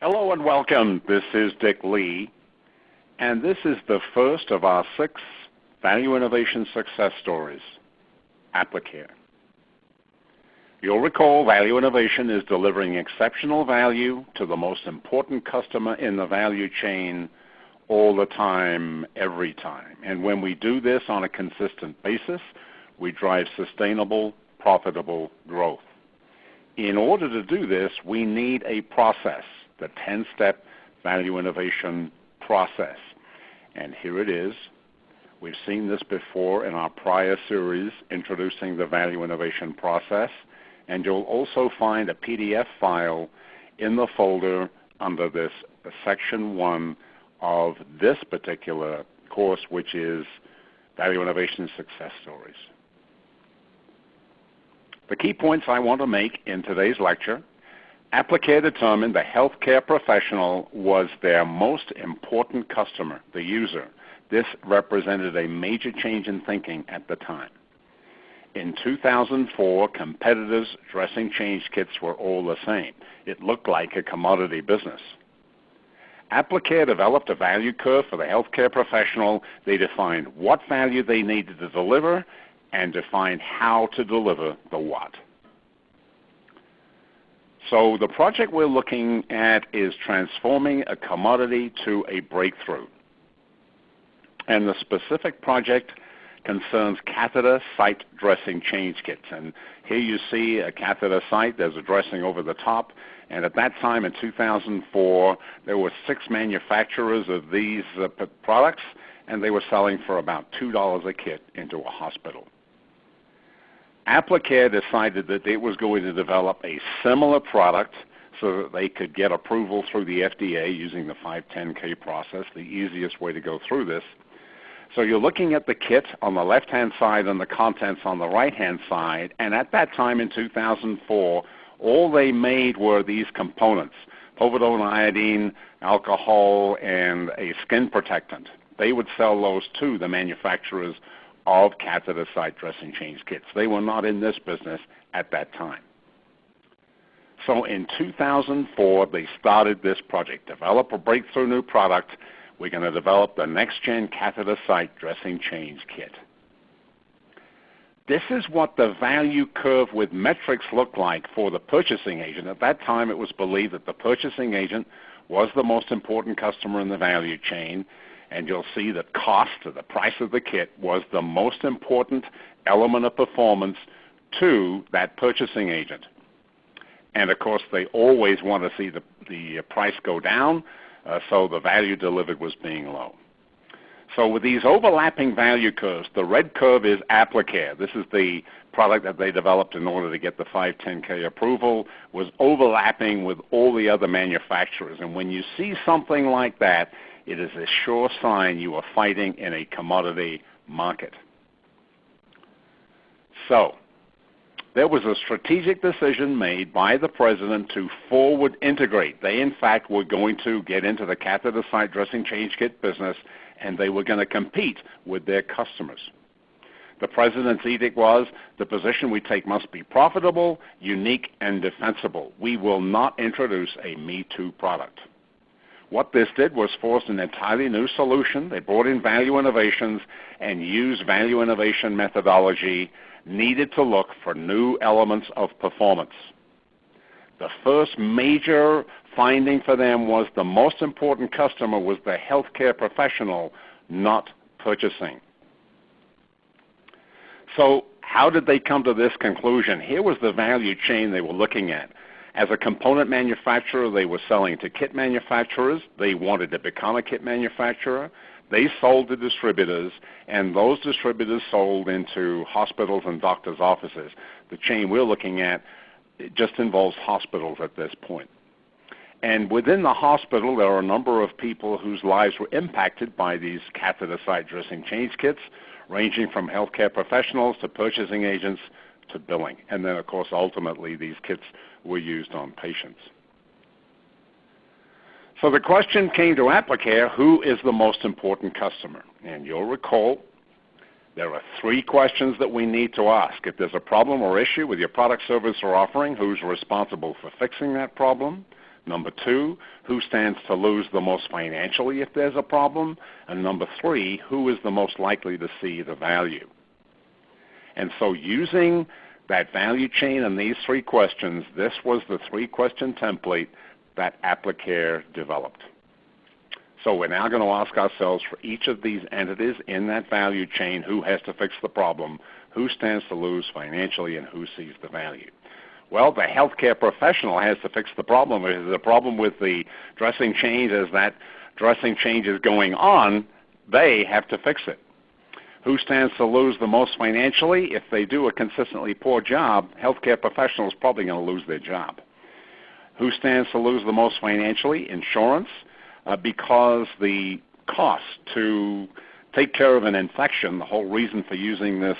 Hello and welcome. This is Dick Lee, and this is the first of our 6 value innovation success stories, Aplicare. You'll recall value innovation is delivering exceptional value to the most important customer in the value chain all the time, every time. And when we do this on a consistent basis, we drive sustainable, profitable growth. In order to do this, we need a process, the 10-step value innovation process. And here it is. We've seen this before in our prior series introducing the value innovation process, and you'll also find a PDF file in the folder under this section 1 of this particular course, which is Value Innovation Success Stories. The key points I want to make in today's lecture: Aplicare determined the healthcare professional was their most important customer, the user. This represented a major change in thinking at the time. In 2004, competitors' dressing change kits were all the same. It looked like a commodity business. Aplicare developed a value curve for the healthcare professional. They defined what value they needed to deliver and defined how to deliver the what. So the project we're looking at is transforming a commodity to a breakthrough. And the specific project concerns catheter site dressing change kits. And here you see a catheter site. There's a dressing over the top. And at that time in 2004, there were 6 manufacturers of these products, and they were selling for about $2 a kit into a hospital. Aplicare decided that it was going to develop a similar product so that they could get approval through the FDA using the 510K process, the easiest way to go through this. So you're looking at the kit on the left-hand side and the contents on the right-hand side, and at that time in 2004, all they made were these components: povidone iodine, alcohol, and a skin protectant. They would sell those to the manufacturers of catheter site dressing change kits. They were not in this business at that time. So in 2004, they started this project, develop a breakthrough new product. We're going to develop the next-gen catheter site dressing change kit. This is what the value curve with metrics looked like for the purchasing agent. At that time, it was believed that the purchasing agent was the most important customer in the value chain, and you'll see that cost, or the price of the kit, was the most important element of performance to that purchasing agent. And of course, they always want to see the price go down, so the value delivered was being low. So with these overlapping value curves, the red curve is Aplicare. This is the product that they developed in order to get the 510K approval, was overlapping with all the other manufacturers. And when you see something like that, it is a sure sign you are fighting in a commodity market. So there was a strategic decision made by the president to forward integrate. They, in fact, were going to get into the catheter site dressing change kit business, and they were going to compete with their customers. The president's edict was, the position we take must be profitable, unique, and defensible. We will not introduce a Me Too product. What this did was force an entirely new solution. They brought in value innovations and used value innovation methodology needed to look for new elements of performance. The first major finding for them was the most important customer was the healthcare professional, not purchasing. So how did they come to this conclusion? Here was the value chain they were looking at. As a component manufacturer, they were selling to kit manufacturers. They wanted to become a kit manufacturer. They sold to distributors, and those distributors sold into hospitals and doctors' offices. The chain we're looking at, it just involves hospitals at this point. And within the hospital, there are a number of people whose lives were impacted by these catheter site dressing change kits, ranging from healthcare professionals to purchasing agents to billing. And then, of course, ultimately, these kits were used on patients. So the question came to Aplicare, who is the most important customer? And you'll recall there are 3 questions that we need to ask. If there's a problem or issue with your product, service, or offering, who's responsible for fixing that problem? Number 2, who stands to lose the most financially if there's a problem? And number 3, who is the most likely to see the value? And so using that value chain and these 3 questions, this was the 3-question template that Aplicare developed. So we're now going to ask ourselves for each of these entities in that value chain, who has to fix the problem, who stands to lose financially, and who sees the value. Well, the healthcare professional has to fix the problem. If there's a problem with the dressing change, as that dressing change is going on, they have to fix it. Who stands to lose the most financially? If they do a consistently poor job, healthcare professional is probably going to lose their job. Who stands to lose the most financially? Insurance, because the cost to take care of an infection, the whole reason for using this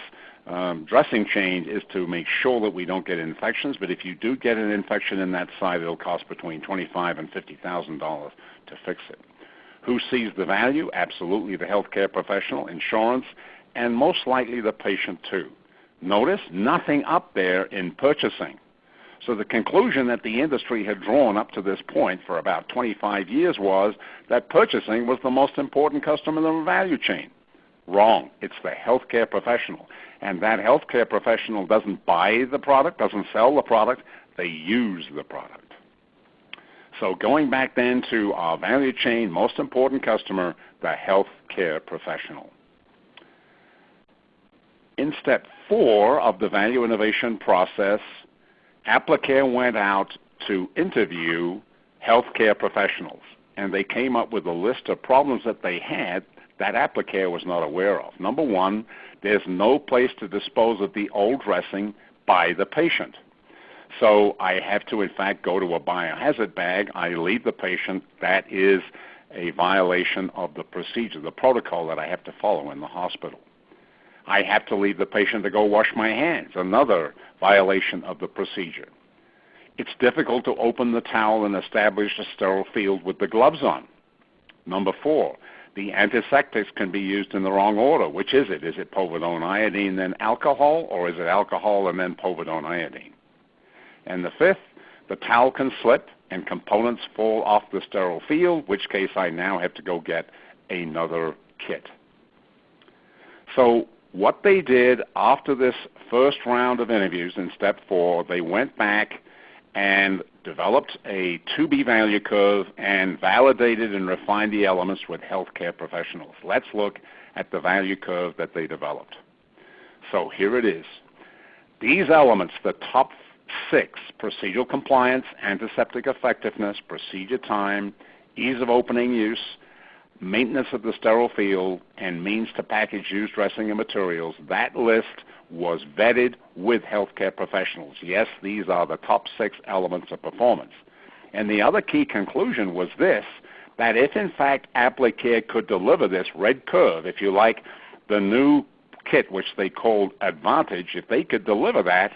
dressing change is to make sure that we don't get infections. But if you do get an infection in that site, it'll cost between $25,000 and $50,000 to fix it. Who sees the value? Absolutely the healthcare professional, insurance, and most likely the patient too. Notice nothing up there in purchasing. So the conclusion that the industry had drawn up to this point for about 25 years was that purchasing was the most important customer in the value chain. Wrong. It's the healthcare professional. And that healthcare professional doesn't buy the product, doesn't sell the product, they use the product. So going back then to our value chain, most important customer, the healthcare professional. In step 4 of the value innovation process, Aplicare went out to interview healthcare professionals, and they came up with a list of problems that they had that Aplicare was not aware of. Number 1, there's no place to dispose of the old dressing by the patient. So I have to, in fact, go to a biohazard bag. I leave the patient. That is a violation of the procedure, the protocol that I have to follow in the hospital. I have to leave the patient to go wash my hands, another violation of the procedure. It's difficult to open the towel and establish a sterile field with the gloves on. Number 4, the antiseptics can be used in the wrong order. Which is it? Is it povidone iodine, then alcohol, or is it alcohol and then povidone iodine? And the 5th, the towel can slip and components fall off the sterile field, in which case I now have to go get another kit. So what they did after this first round of interviews in step 4, they went back and developed a 2B value curve and validated and refined the elements with healthcare professionals. Let's look at the value curve that they developed. So here it is. These elements, the top 6, procedural compliance, antiseptic effectiveness, procedure time, ease of opening use, maintenance of the sterile field, and means to package used dressing and materials, that list was vetted with healthcare professionals. Yes, these are the top 6 elements of performance. And the other key conclusion was this, that if in fact Aplicare could deliver this red curve, if you like, the new kit which they called Advantage, if they could deliver that,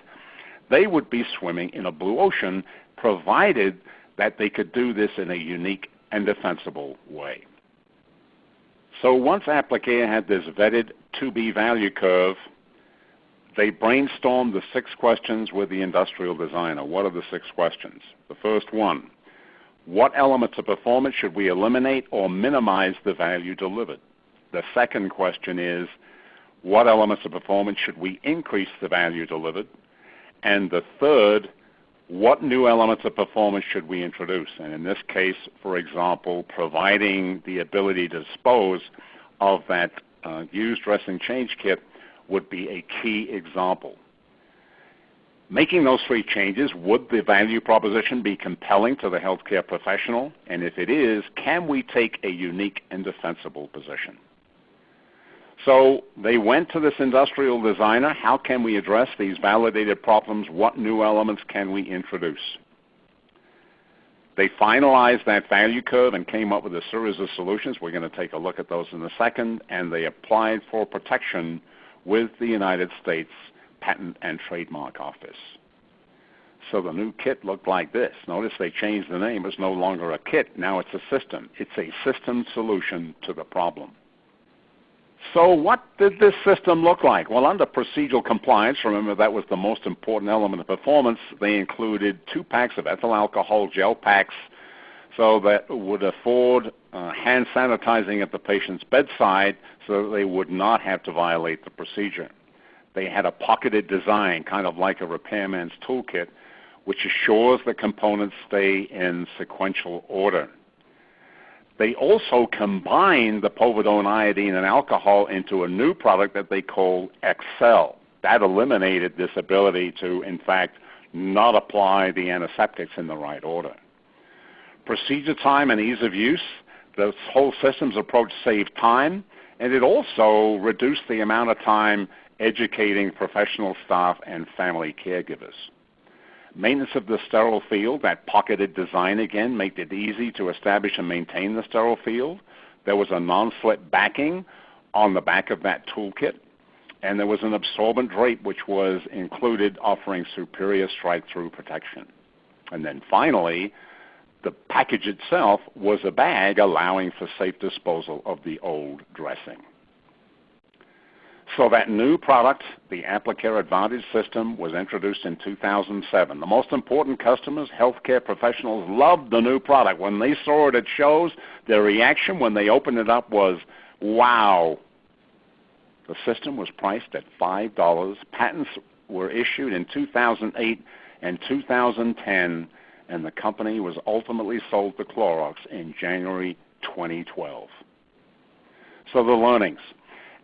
they would be swimming in a blue ocean, provided that they could do this in a unique and defensible way. So once Aplicare had this vetted 2B value curve, they brainstormed the 6 questions with the industrial designer. What are the 6 questions? The first one, what elements of performance should we eliminate or minimize the value delivered? The second question is, what elements of performance should we increase the value delivered? And the third, what new elements of performance should we introduce? And in this case, for example, providing the ability to dispose of that used dressing change kit would be a key example. Making those 3 changes, would the value proposition be compelling to the healthcare professional? And if it is, can we take a unique and defensible position? So they went to this industrial designer. How can we address these validated problems? What new elements can we introduce? They finalized that value curve and came up with a series of solutions. We're going to take a look at those in a second. And they applied for protection with the United States Patent and Trademark Office. So the new kit looked like this. Notice they changed the name. It's no longer a kit. Now it's a system. It's a system solution to the problem. So what did this system look like? Well, under procedural compliance, remember that was the most important element of performance, they included 2 packs of ethyl alcohol gel packs so that would afford hand sanitizing at the patient's bedside so that they would not have to violate the procedure. They had a pocketed design, kind of like a repairman's toolkit, which assures the components stay in sequential order. They also combined the povidone iodine and alcohol into a new product that they call Excel. That eliminated this ability to, in fact, not apply the antiseptics in the right order. Procedure time and ease of use, the whole system's approach saved time, and it also reduced the amount of time educating professional staff and family caregivers. Maintenance of the sterile field, that pocketed design again, made it easy to establish and maintain the sterile field. There was a non-slip backing on the back of that toolkit, and there was an absorbent drape which was included, offering superior strike-through protection. And then finally, the package itself was a bag allowing for safe disposal of the old dressing. So that new product, the Aplicare Advantage system, was introduced in 2007. The most important customers, healthcare professionals, loved the new product. When they saw it at shows, their reaction when they opened it up was, wow. The system was priced at $5. Patents were issued in 2008 and 2010, and the company was ultimately sold to Clorox in January 2012. So the learnings.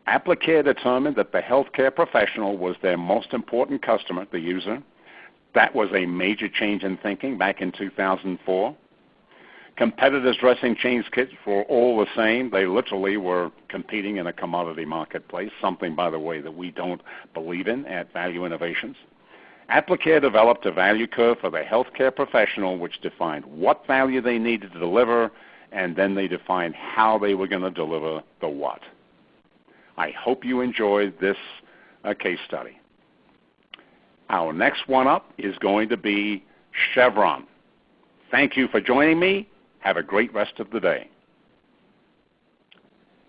Aplicare determined that the healthcare professional was their most important customer, the user. That was a major change in thinking back in 2004. Competitors' dressing change kits were all the same. They literally were competing in a commodity marketplace, something, by the way, that we don't believe in at Value Innovations. Aplicare developed a value curve for the healthcare professional which defined what value they needed to deliver, and then they defined how they were going to deliver the what. I hope you enjoyed this case study. Our next one up is going to be Chevron. Thank you for joining me. Have a great rest of the day.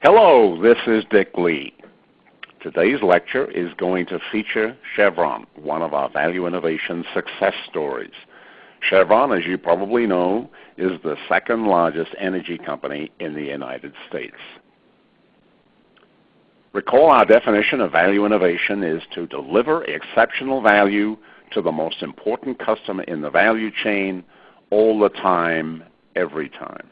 Hello, this is Dick Lee. Today's lecture is going to feature Chevron, one of our Value Innovation success stories. Chevron, as you probably know, is the second largest energy company in the United States. Recall our definition of value innovation is to deliver exceptional value to the most important customer in the value chain all the time, every time.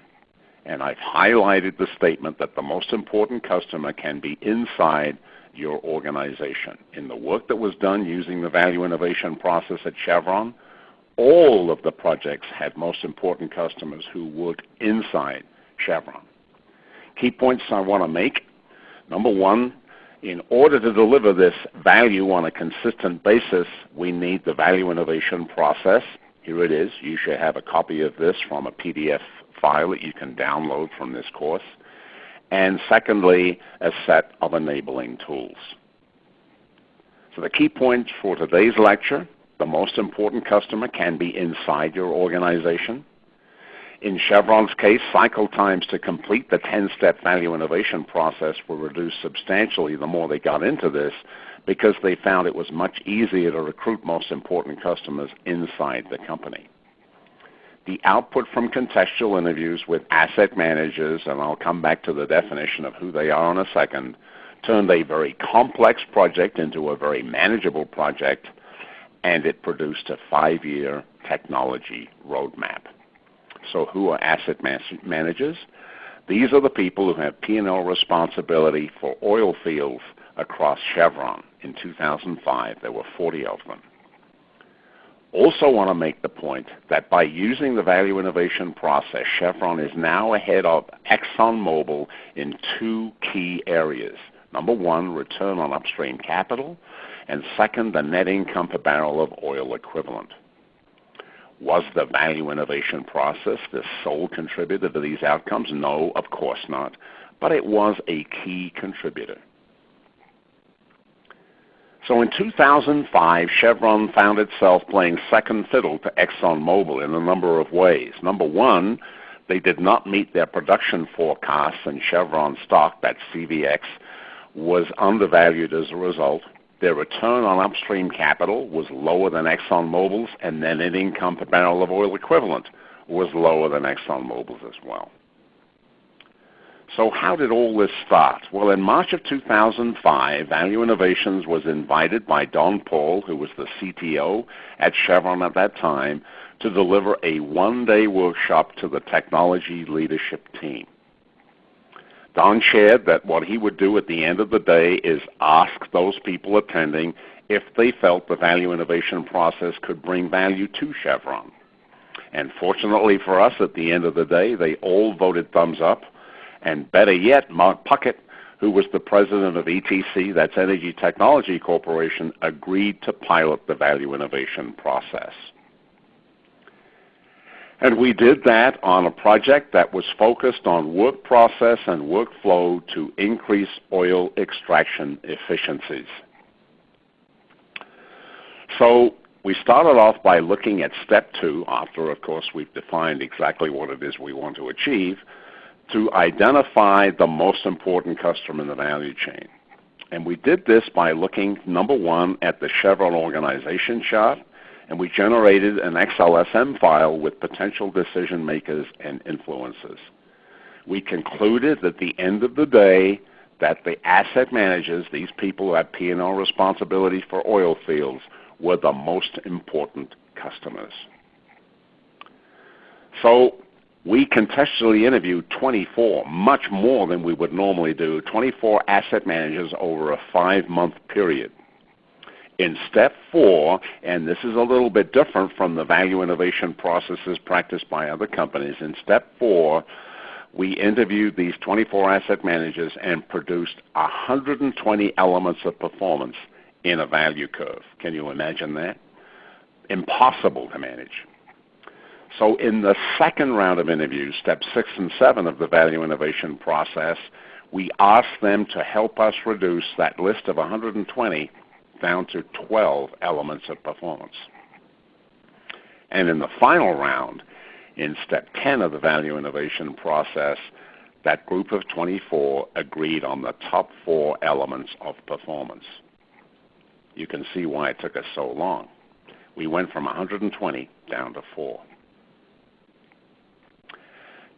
And I've highlighted the statement that the most important customer can be inside your organization. In the work that was done using the value innovation process at Chevron, all of the projects had most important customers who work inside Chevron. Key points I want to make. Number one, in order to deliver this value on a consistent basis, we need the value innovation process. Here it is. You should have a copy of this from a PDF file that you can download from this course. And secondly, a set of enabling tools. So the key points for today's lecture, the most important customer can be inside your organization. In Chevron's case, cycle times to complete the 10-step value innovation process were reduced substantially the more they got into this, because they found it was much easier to recruit most important customers inside the company. The output from contextual interviews with asset managers, and I'll come back to the definition of who they are in a second, turned a very complex project into a very manageable project, and it produced a 5-year technology roadmap. So who are asset managers? These are the people who have P&L responsibility for oil fields across Chevron. In 2005, there were 40 of them. Also want to make the point that by using the value innovation process, Chevron is now ahead of ExxonMobil in 2 key areas. Number one, return on upstream capital, and second, the net income per barrel of oil equivalent. Was the value innovation process the sole contributor to these outcomes? No, of course not, but it was a key contributor. So in 2005, Chevron found itself playing second fiddle to ExxonMobil in a number of ways. Number one, they did not meet their production forecasts, and Chevron stock, that CVX, was undervalued as a result. Their return on upstream capital was lower than ExxonMobil's, and then net income per barrel of oil equivalent was lower than ExxonMobil's as well. So how did all this start? Well, in March of 2005, Value Innovations was invited by Don Paul, who was the CTO at Chevron at that time, to deliver a one-day workshop to the technology leadership team. Don shared that what he would do at the end of the day is ask those people attending if they felt the value innovation process could bring value to Chevron. And fortunately for us, at the end of the day, they all voted thumbs up. And better yet, Mark Puckett, who was the president of ETC, that's Energy Technology Corporation, agreed to pilot the value innovation process. And we did that on a project that was focused on work process and workflow to increase oil extraction efficiencies. So we started off by looking at step 2, after, of course, we've defined exactly what it is we want to achieve, to identify the most important customer in the value chain. And we did this by looking, number 1, at the Chevron organization chart, and we generated an XLSM file with potential decision makers and influencers. We concluded at the end of the day that the asset managers, these people who have P&L responsibility for oil fields, were the most important customers. So we contextually interviewed 24, much more than we would normally do, 24 asset managers over a 5-month period. In step 4, and this is a little bit different from the value innovation processes practiced by other companies, in step 4, we interviewed these 24 asset managers and produced 120 elements of performance in a value curve. Can you imagine that? Impossible to manage. So in the second round of interviews, steps 6 and 7 of the value innovation process, we asked them to help us reduce that list of 120 down to 12 elements of performance. And in the final round, in step 10 of the value innovation process, that group of 24 agreed on the top 4 elements of performance. You can see why it took us so long. We went from 120 down to 4.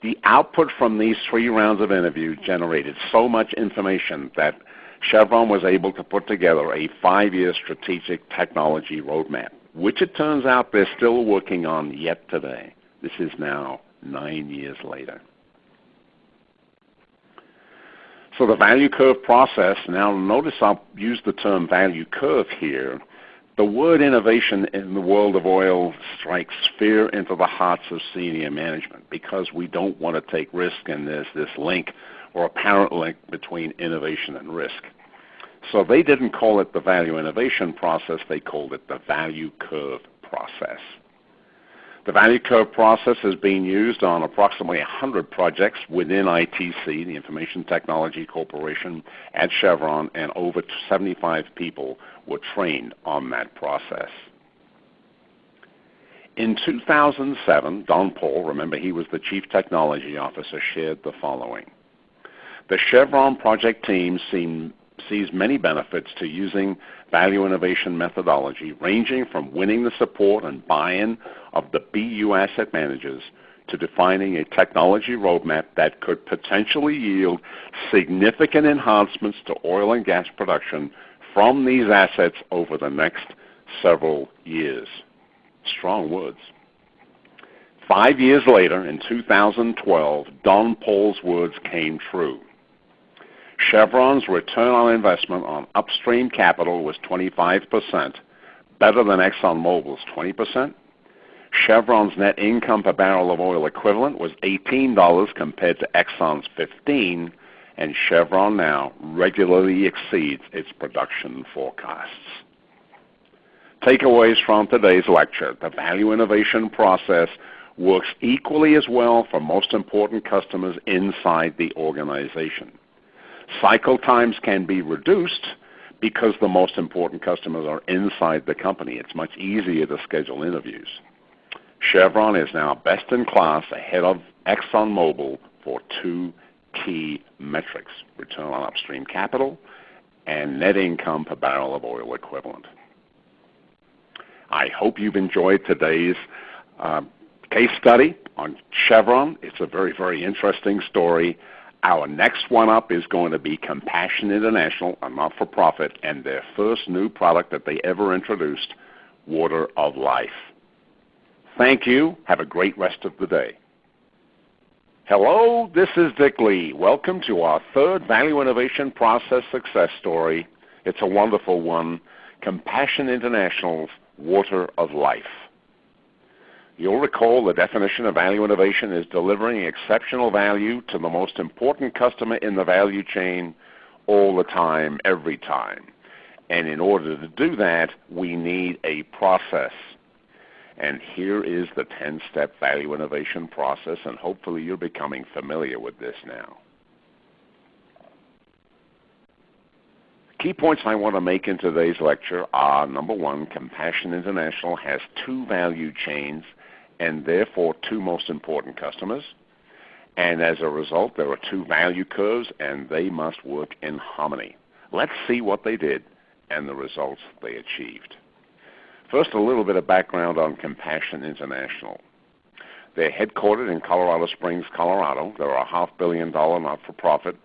The output from these 3 rounds of interview generated so much information that Chevron was able to put together a 5-year strategic technology roadmap, which it turns out they're still working on yet today. This is now 9 years later. So the value curve process, now notice I'll use the term value curve here. The word innovation in the world of oil strikes fear into the hearts of senior management because we don't want to take risk, and there's this link or apparent link between innovation and risk. So they didn't call it the value innovation process, they called it the value curve process. The value curve process is being used on approximately 100 projects within ITC, the Information Technology Corporation, at Chevron, and over 75 people were trained on that process. In 2007, Don Paul, remember he was the Chief Technology Officer, shared the following. The Chevron project team sees many benefits to using value innovation methodology, ranging from winning the support and buy-in of the BU asset managers to defining a technology roadmap that could potentially yield significant enhancements to oil and gas production from these assets over the next several years. Strong words. 5 years later, in 2012, Don Paul's words came true. Chevron's return on investment on upstream capital was 25%, better than ExxonMobil's 20%. Chevron's net income per barrel of oil equivalent was $18 compared to Exxon's $15, and Chevron now regularly exceeds its production forecasts. Takeaways from today's lecture: the value innovation process works equally as well for most important customers inside the organization. Cycle times can be reduced because the most important customers are inside the company. It's much easier to schedule interviews. Chevron is now best in class ahead of ExxonMobil for 2 key metrics: return on upstream capital and net income per barrel of oil equivalent. I hope you've enjoyed today's case study. On Chevron, it's a very, very interesting story. Our next one up is going to be Compassion International, a not-for-profit, and their first new product that they ever introduced, Water of Life. Thank you. Have a great rest of the day. Hello, this is Dick Lee. Welcome to our third Value Innovation Process success story. It's a wonderful one, Compassion International's Water of Life. You'll recall the definition of value innovation is delivering exceptional value to the most important customer in the value chain all the time, every time. And in order to do that, we need a process. And here is the 10-step value innovation process, and hopefully you're becoming familiar with this now. Key points I want to make in today's lecture are, number one, Compassion International has two value chains and therefore two most important customers. And as a result, there are two value curves, and they must work in harmony. Let's see what they did and the results they achieved. First, a little bit of background on Compassion International. They're headquartered in Colorado Springs, Colorado. They're a $500 million not-for-profit.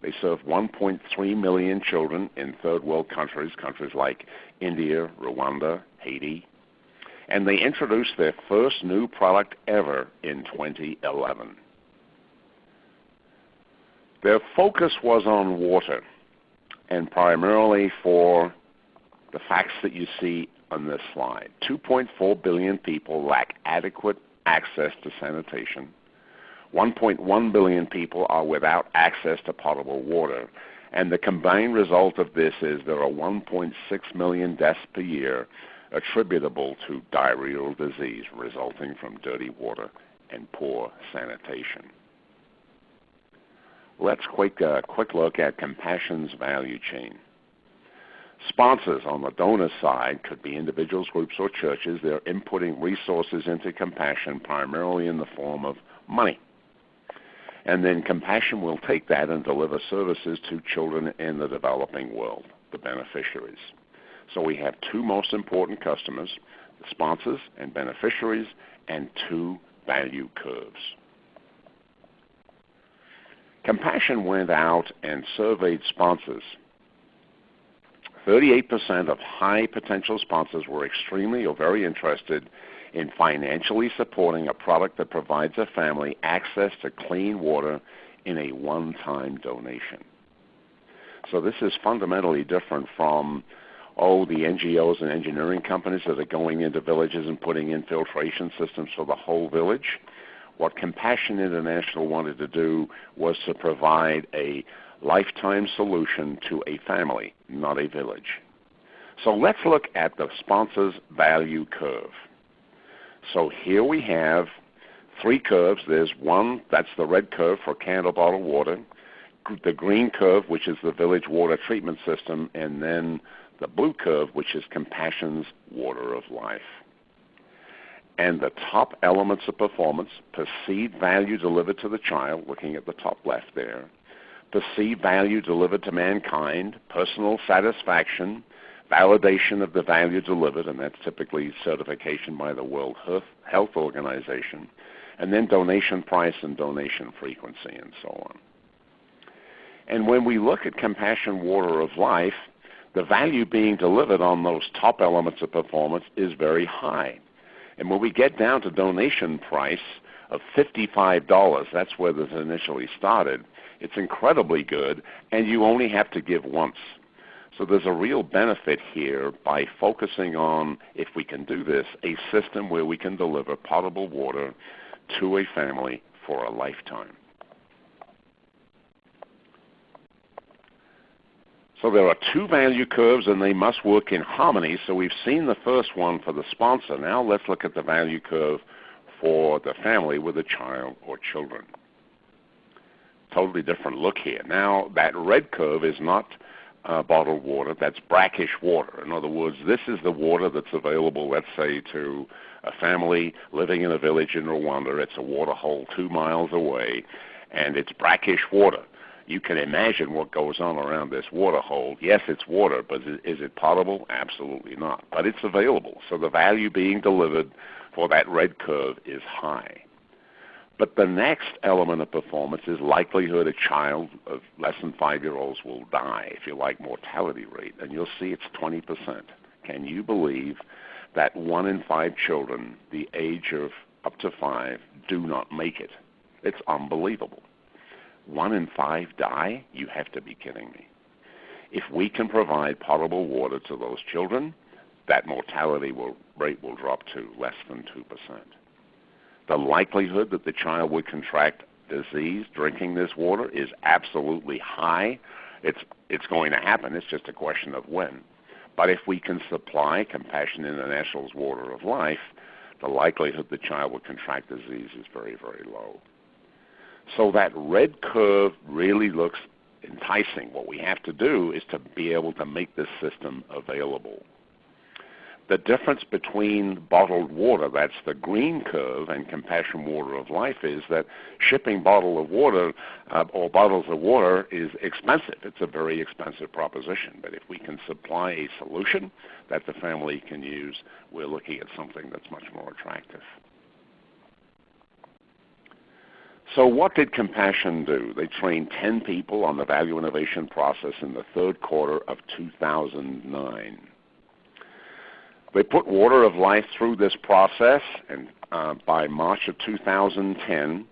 They serve 1.3 million children in third-world countries, countries like India, Rwanda, Haiti. And they introduced their first new product ever in 2011. Their focus was on water, and primarily for the facts that you see on this slide. 2.4 billion people lack adequate access to sanitation. 1.1 billion people are without access to potable water. And the combined result of this is there are 1.6 million deaths per year attributable to diarrheal disease resulting from dirty water and poor sanitation. Let's take a quick look at Compassion's value chain. Sponsors on the donor side could be individuals, groups, or churches. They're inputting resources into Compassion primarily in the form of money. And then Compassion will take that and deliver services to children in the developing world, the beneficiaries. So we have two most important customers, the sponsors and beneficiaries, and two value curves. Compassion went out and surveyed sponsors. 38% of high potential sponsors were extremely or very interested in financially supporting a product that provides a family access to clean water in a one-time donation. So this is fundamentally different from the NGOs and engineering companies that are going into villages and putting in filtration systems for the whole village. What Compassion International wanted to do was to provide a lifetime solution to a family, not a village. So let's look at the sponsor's value curve. So here we have three curves. There's one, that's the red curve for can or bottled water, the green curve, which is the village water treatment system, and then the blue curve, which is Compassion's Water of Life. And the top elements of performance, perceived value delivered to the child, looking at the top left there, perceived value delivered to mankind, personal satisfaction, validation of the value delivered, and that's typically certification by the World Health Organization, and then donation price and donation frequency and so on. And when we look at Compassion Water of Life, the value being delivered on those top elements of performance is very high. And when we get down to donation price of $55, that's where this initially started, it's incredibly good, and you only have to give once. So there's a real benefit here by focusing on, if we can do this, a system where we can deliver potable water to a family for a lifetime. So there are two value curves, and they must work in harmony. So we've seen the first one for the sponsor. Now let's look at the value curve for the family with a child or children. Totally different look here. Now that red curve is not bottled water. That's brackish water. In other words, this is the water that's available, let's say, to a family living in a village in Rwanda. It's a water hole 2 miles away, and it's brackish water. You can imagine what goes on around this water hole. Yes, it's water, but is it potable? Absolutely not. But it's available. So the value being delivered for that red curve is high. But the next element of performance is likelihood a child of less than 5-year-olds will die, if you like, mortality rate, and you'll see it's 20%. Can you believe that 1 in 5 children the age of up to 5 do not make it? It's unbelievable. 1 in 5 die? You have to be kidding me. If we can provide potable water to those children, that mortality rate will drop to less than 2%. The likelihood that the child would contract disease drinking this water is absolutely high. It's going to happen. It's just a question of when. But if we can supply Compassion International's water of life, the likelihood the child will contract disease is very, very low. So that red curve really looks enticing. What we have to do is to be able to make this system available. The difference between bottled water, that's the green curve, and Compassion Water of Life is that shipping bottle of water or bottles of water is expensive. It's a very expensive proposition. But if we can supply a solution that the family can use, we're looking at something that's much more attractive. So what did Compassion do? They trained 10 people on the value innovation process in the third quarter of 2009. They put Water of Life through this process, and by March of 2010,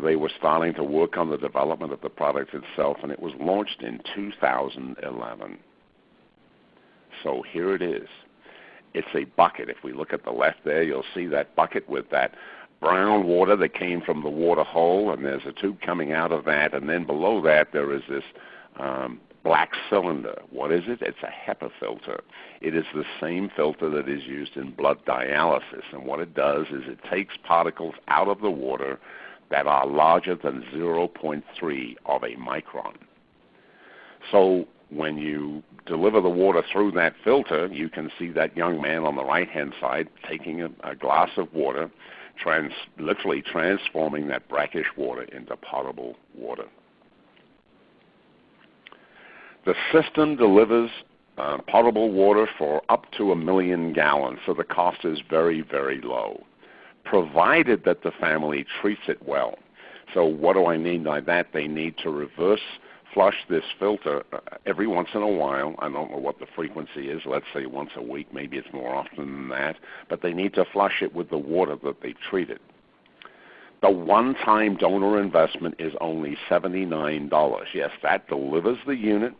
they were starting to work on the development of the product itself, and it was launched in 2011. So here it is. It's a bucket. If we look at the left there, you'll see that bucket with that brown water that came from the water hole, and there's a tube coming out of that, and then below that there is this black cylinder. What is it? It's a HEPA filter. It is the same filter that is used in blood dialysis, and what it does is it takes particles out of the water that are larger than 0.3 of a micron. So when you deliver the water through that filter, you can see that young man on the right-hand side taking a glass of water, literally transforming that brackish water into potable water. The system delivers potable water for up to 1 million gallons, so the cost is very, very low, provided that the family treats it well. So what do I mean by that? They need to reverse flush this filter every once in a while. I don't know what the frequency is. Let's say once a week. Maybe it's more often than that. But they need to flush it with the water that they treated. The one-time donor investment is only $79. Yes, that delivers the unit.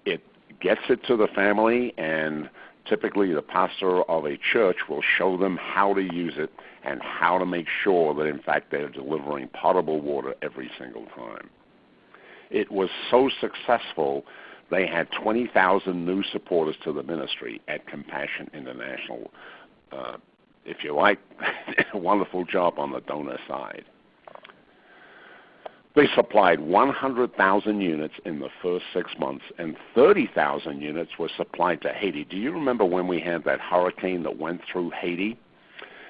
It gets it to the family, and typically the pastor of a church will show them how to use it and how to make sure that, in fact, they're delivering potable water every single time. It was so successful, they had 20,000 new supporters to the ministry at Compassion International. If you like, a wonderful job on the donor side. They supplied 100,000 units in the first 6 months, and 30,000 units were supplied to Haiti. Do you remember when we had that hurricane that went through Haiti?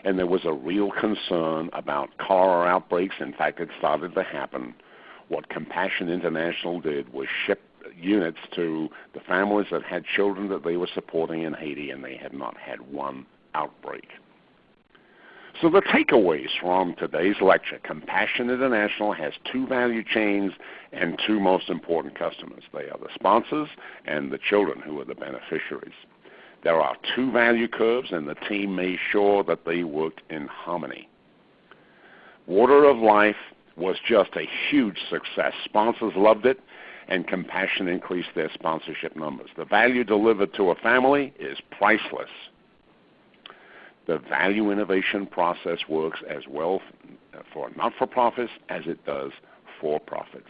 And there was a real concern about cholera outbreaks. In fact, it started to happen. What Compassion International did was ship units to the families that had children that they were supporting in Haiti, and they had not had one outbreak. So the takeaways from today's lecture: Compassion International has 2 value chains and 2 most important customers. They are the sponsors and the children who are the beneficiaries. There are 2 value curves, and the team made sure that they worked in harmony. Water of Life was just a huge success. Sponsors loved it, and Compassion increased their sponsorship numbers. The value delivered to a family is priceless. The value innovation process works as well for not-for-profits as it does for-profits.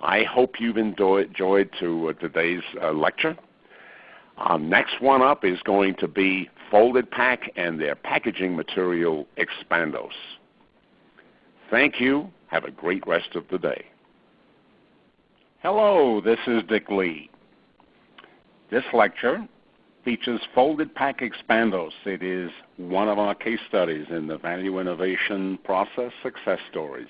I hope you've enjoyed today's lecture. Our next one up is going to be Folded Pack and their packaging material, Expandos. Thank you. Have a great rest of the day. Hello, this is Dick Lee. This lecture features Folded Pack Expandos. It is one of our case studies in the value innovation process success stories.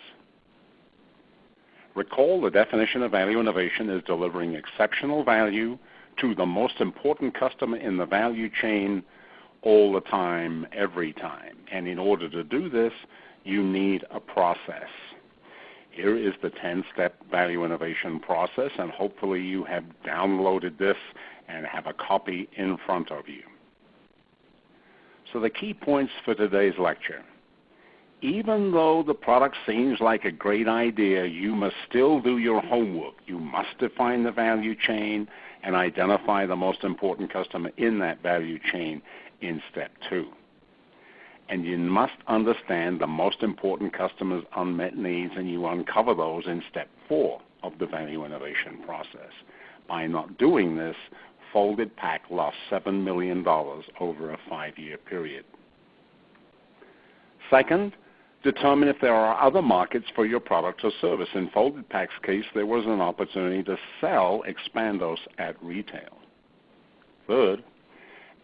Recall, the definition of value innovation is delivering exceptional value to the most important customer in the value chain all the time, every time. And in order to do this, you need a process. Here is the 10-step value innovation process, and hopefully you have downloaded this and have a copy in front of you. So the key points for today's lecture. Even though the product seems like a great idea, you must still do your homework. You must define the value chain and identify the most important customer in that value chain in step 2. And you must understand the most important customer's unmet needs, and you uncover those in step 4 of the value innovation process. By not doing this, Folded Pack lost $7 million over a 5-year period. Second, determine if there are other markets for your product or service. In Folded Pack's case, there was an opportunity to sell Expandos at retail. Third,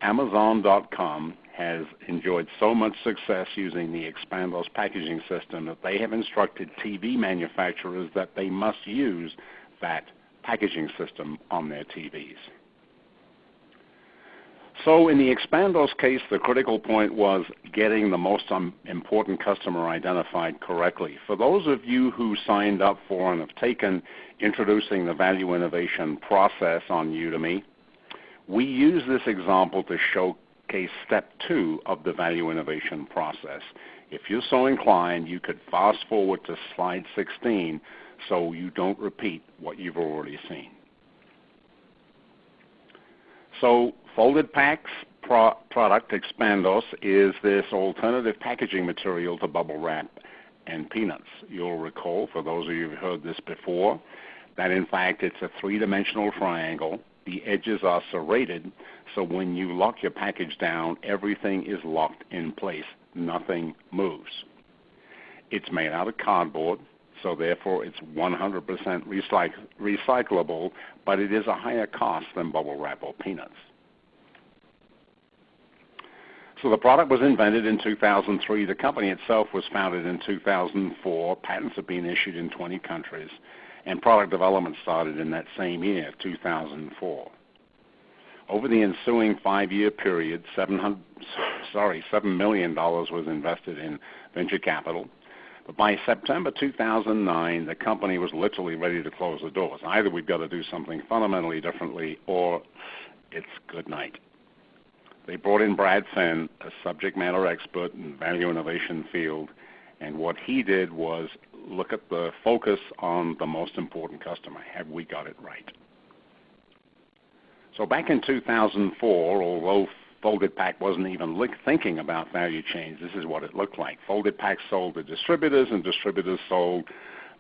Amazon.com has enjoyed so much success using the Expandos packaging system that they have instructed TV manufacturers that they must use that packaging system on their TVs. So in the Expandos case, the critical point was getting the most important customer identified correctly. For those of you who signed up for and have taken Introducing the Value Innovation Process on Udemy, we use this example to showcase step 2 of the value innovation process. If you're so inclined, you could fast forward to slide 16 so you don't repeat what you've already seen. So Folded Pack's product, Expandos, is this alternative packaging material to bubble wrap and peanuts. You'll recall, for those of you who've heard this before, that in fact it's a 3-dimensional triangle. The edges are serrated, so when you lock your package down, everything is locked in place. Nothing moves. It's made out of cardboard, so therefore it's 100% recyclable, but it is a higher cost than bubble wrap or peanuts. So the product was invented in 2003. The company itself was founded in 2004. Patents have been issued in 20 countries. And product development started in that same year, 2004. Over the ensuing 5-year period, $7 million was invested in venture capital. But by September 2009, the company was literally ready to close the doors. Either we've got to do something fundamentally differently, or it's good night. They brought in Brad Finn, a subject matter expert in the value innovation field, and what he did was look at the focus on the most important customer. Have we got it right? So back in 2004, although Folded Pack wasn't even thinking about value chains, this is what it looked like. Folded Pack sold to distributors, and distributors sold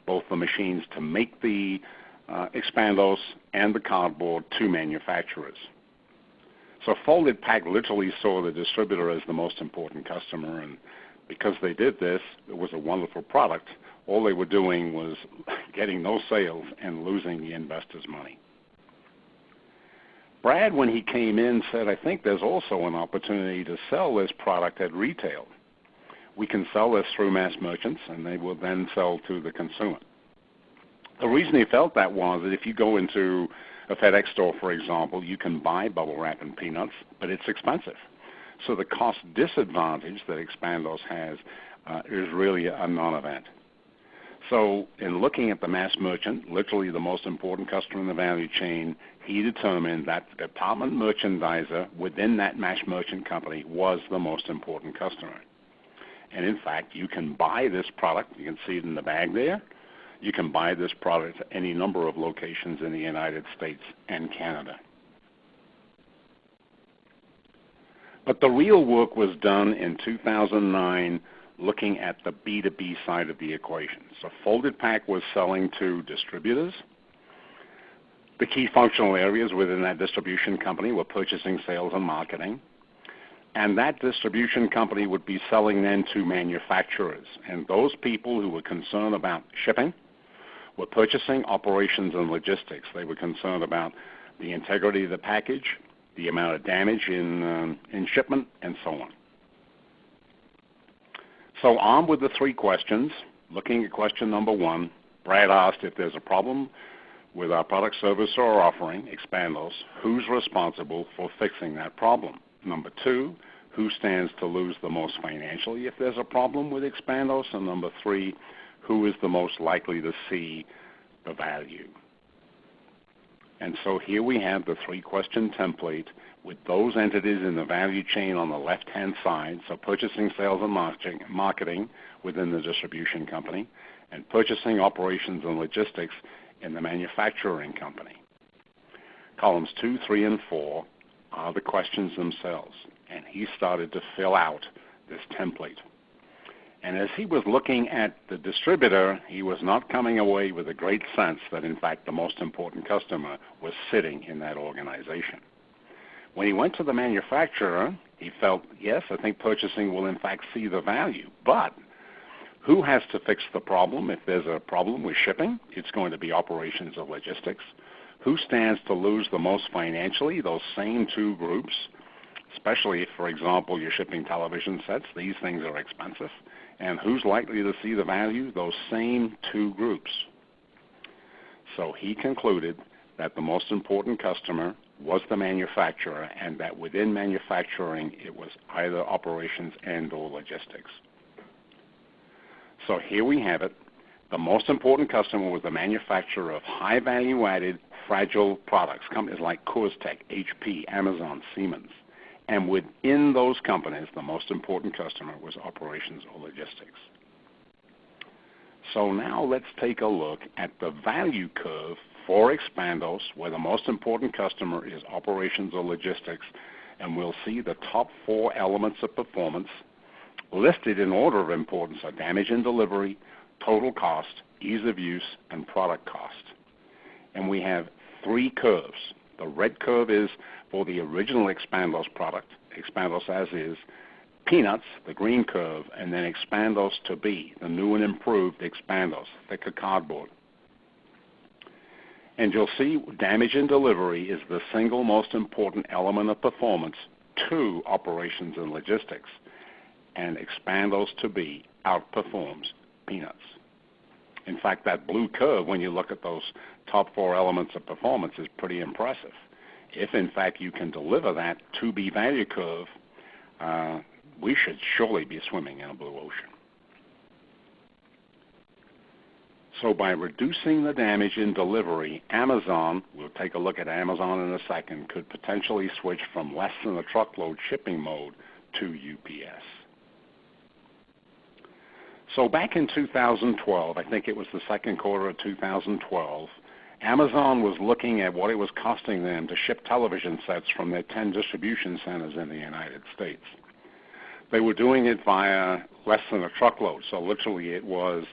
both the machines to make the Expandos and the cardboard to manufacturers. So Folded Pack literally saw the distributor as the most important customer, and because they did this, it was a wonderful product. All they were doing was getting no sales and losing the investors' money. Brad, when he came in, said, I think there's also an opportunity to sell this product at retail. We can sell this through mass merchants, and they will then sell to the consumer. The reason he felt that was that if you go into a FedEx store, for example, you can buy bubble wrap and peanuts, but it's expensive. So the cost disadvantage that Expandos has is really a non-event. So in looking at the mass merchant, literally the most important customer in the value chain, he determined that the department merchandiser within that mass merchant company was the most important customer. And in fact, you can buy this product. You can see it in the bag there. You can buy this product at any number of locations in the United States and Canada. But the real work was done in 2009 looking at the B2B side of the equation. So Folded Pack was selling to distributors. The key functional areas within that distribution company were purchasing, sales, and marketing. And that distribution company would be selling then to manufacturers. And those people who were concerned about shipping were purchasing, operations, and logistics. They were concerned about the integrity of the package, the amount of damage in shipment, and so on. So armed with the 3 questions, looking at question number 1, Brad asked if there's a problem with our product, service, or offering, Expandos, who's responsible for fixing that problem? Number 2, who stands to lose the most financially if there's a problem with Expandos? And number 3, who is the most likely to see the value? And so here we have the 3-question template with those entities in the value chain on the left-hand side, so purchasing, sales, and marketing within the distribution company, and purchasing, operations, and logistics in the manufacturing company. Columns 2, 3, and 4 are the questions themselves, and he started to fill out this template. And as he was looking at the distributor, he was not coming away with a great sense that, in fact, the most important customer was sitting in that organization. When he went to the manufacturer, he felt, yes, I think purchasing will, in fact, see the value. But who has to fix the problem? If there's a problem with shipping, it's going to be operations or logistics. Who stands to lose the most financially? Those same 2 groups, especially if, for example, you're shipping television sets. These things are expensive. And who's likely to see the value? Those same 2 groups. So he concluded that the most important customer was the manufacturer, and that within manufacturing it was either operations and or logistics. So here we have it. The most important customer was the manufacturer of high value-added fragile products, companies like Coors-Tech, HP, Amazon, Siemens. And within those companies, the most important customer was operations or logistics. So now let's take a look at the value curve for Expandos, where the most important customer is operations or logistics, and we'll see the top 4 elements of performance listed in order of importance are damage and delivery, total cost, ease of use, and product cost. And we have 3 curves. The red curve is for the original Expandos product, Expandos as is, Peanuts, the green curve, and then Expandos to be, the new and improved Expandos, thicker cardboard. And you'll see damage and delivery is the single most important element of performance to operations and logistics. And Expandos to be outperforms Peanuts. In fact, that blue curve, when you look at those top 4 elements of performance, is pretty impressive. If, in fact, you can deliver that to be value curve, we should surely be swimming in a blue ocean. So by reducing the damage in delivery, Amazon, we'll take a look at Amazon in a second, could potentially switch from less than a truckload shipping mode to UPS. So back in 2012, I think it was the second quarter of 2012, Amazon was looking at what it was costing them to ship television sets from their 10 distribution centers in the United States. They were doing it via less than a truckload, so literally it was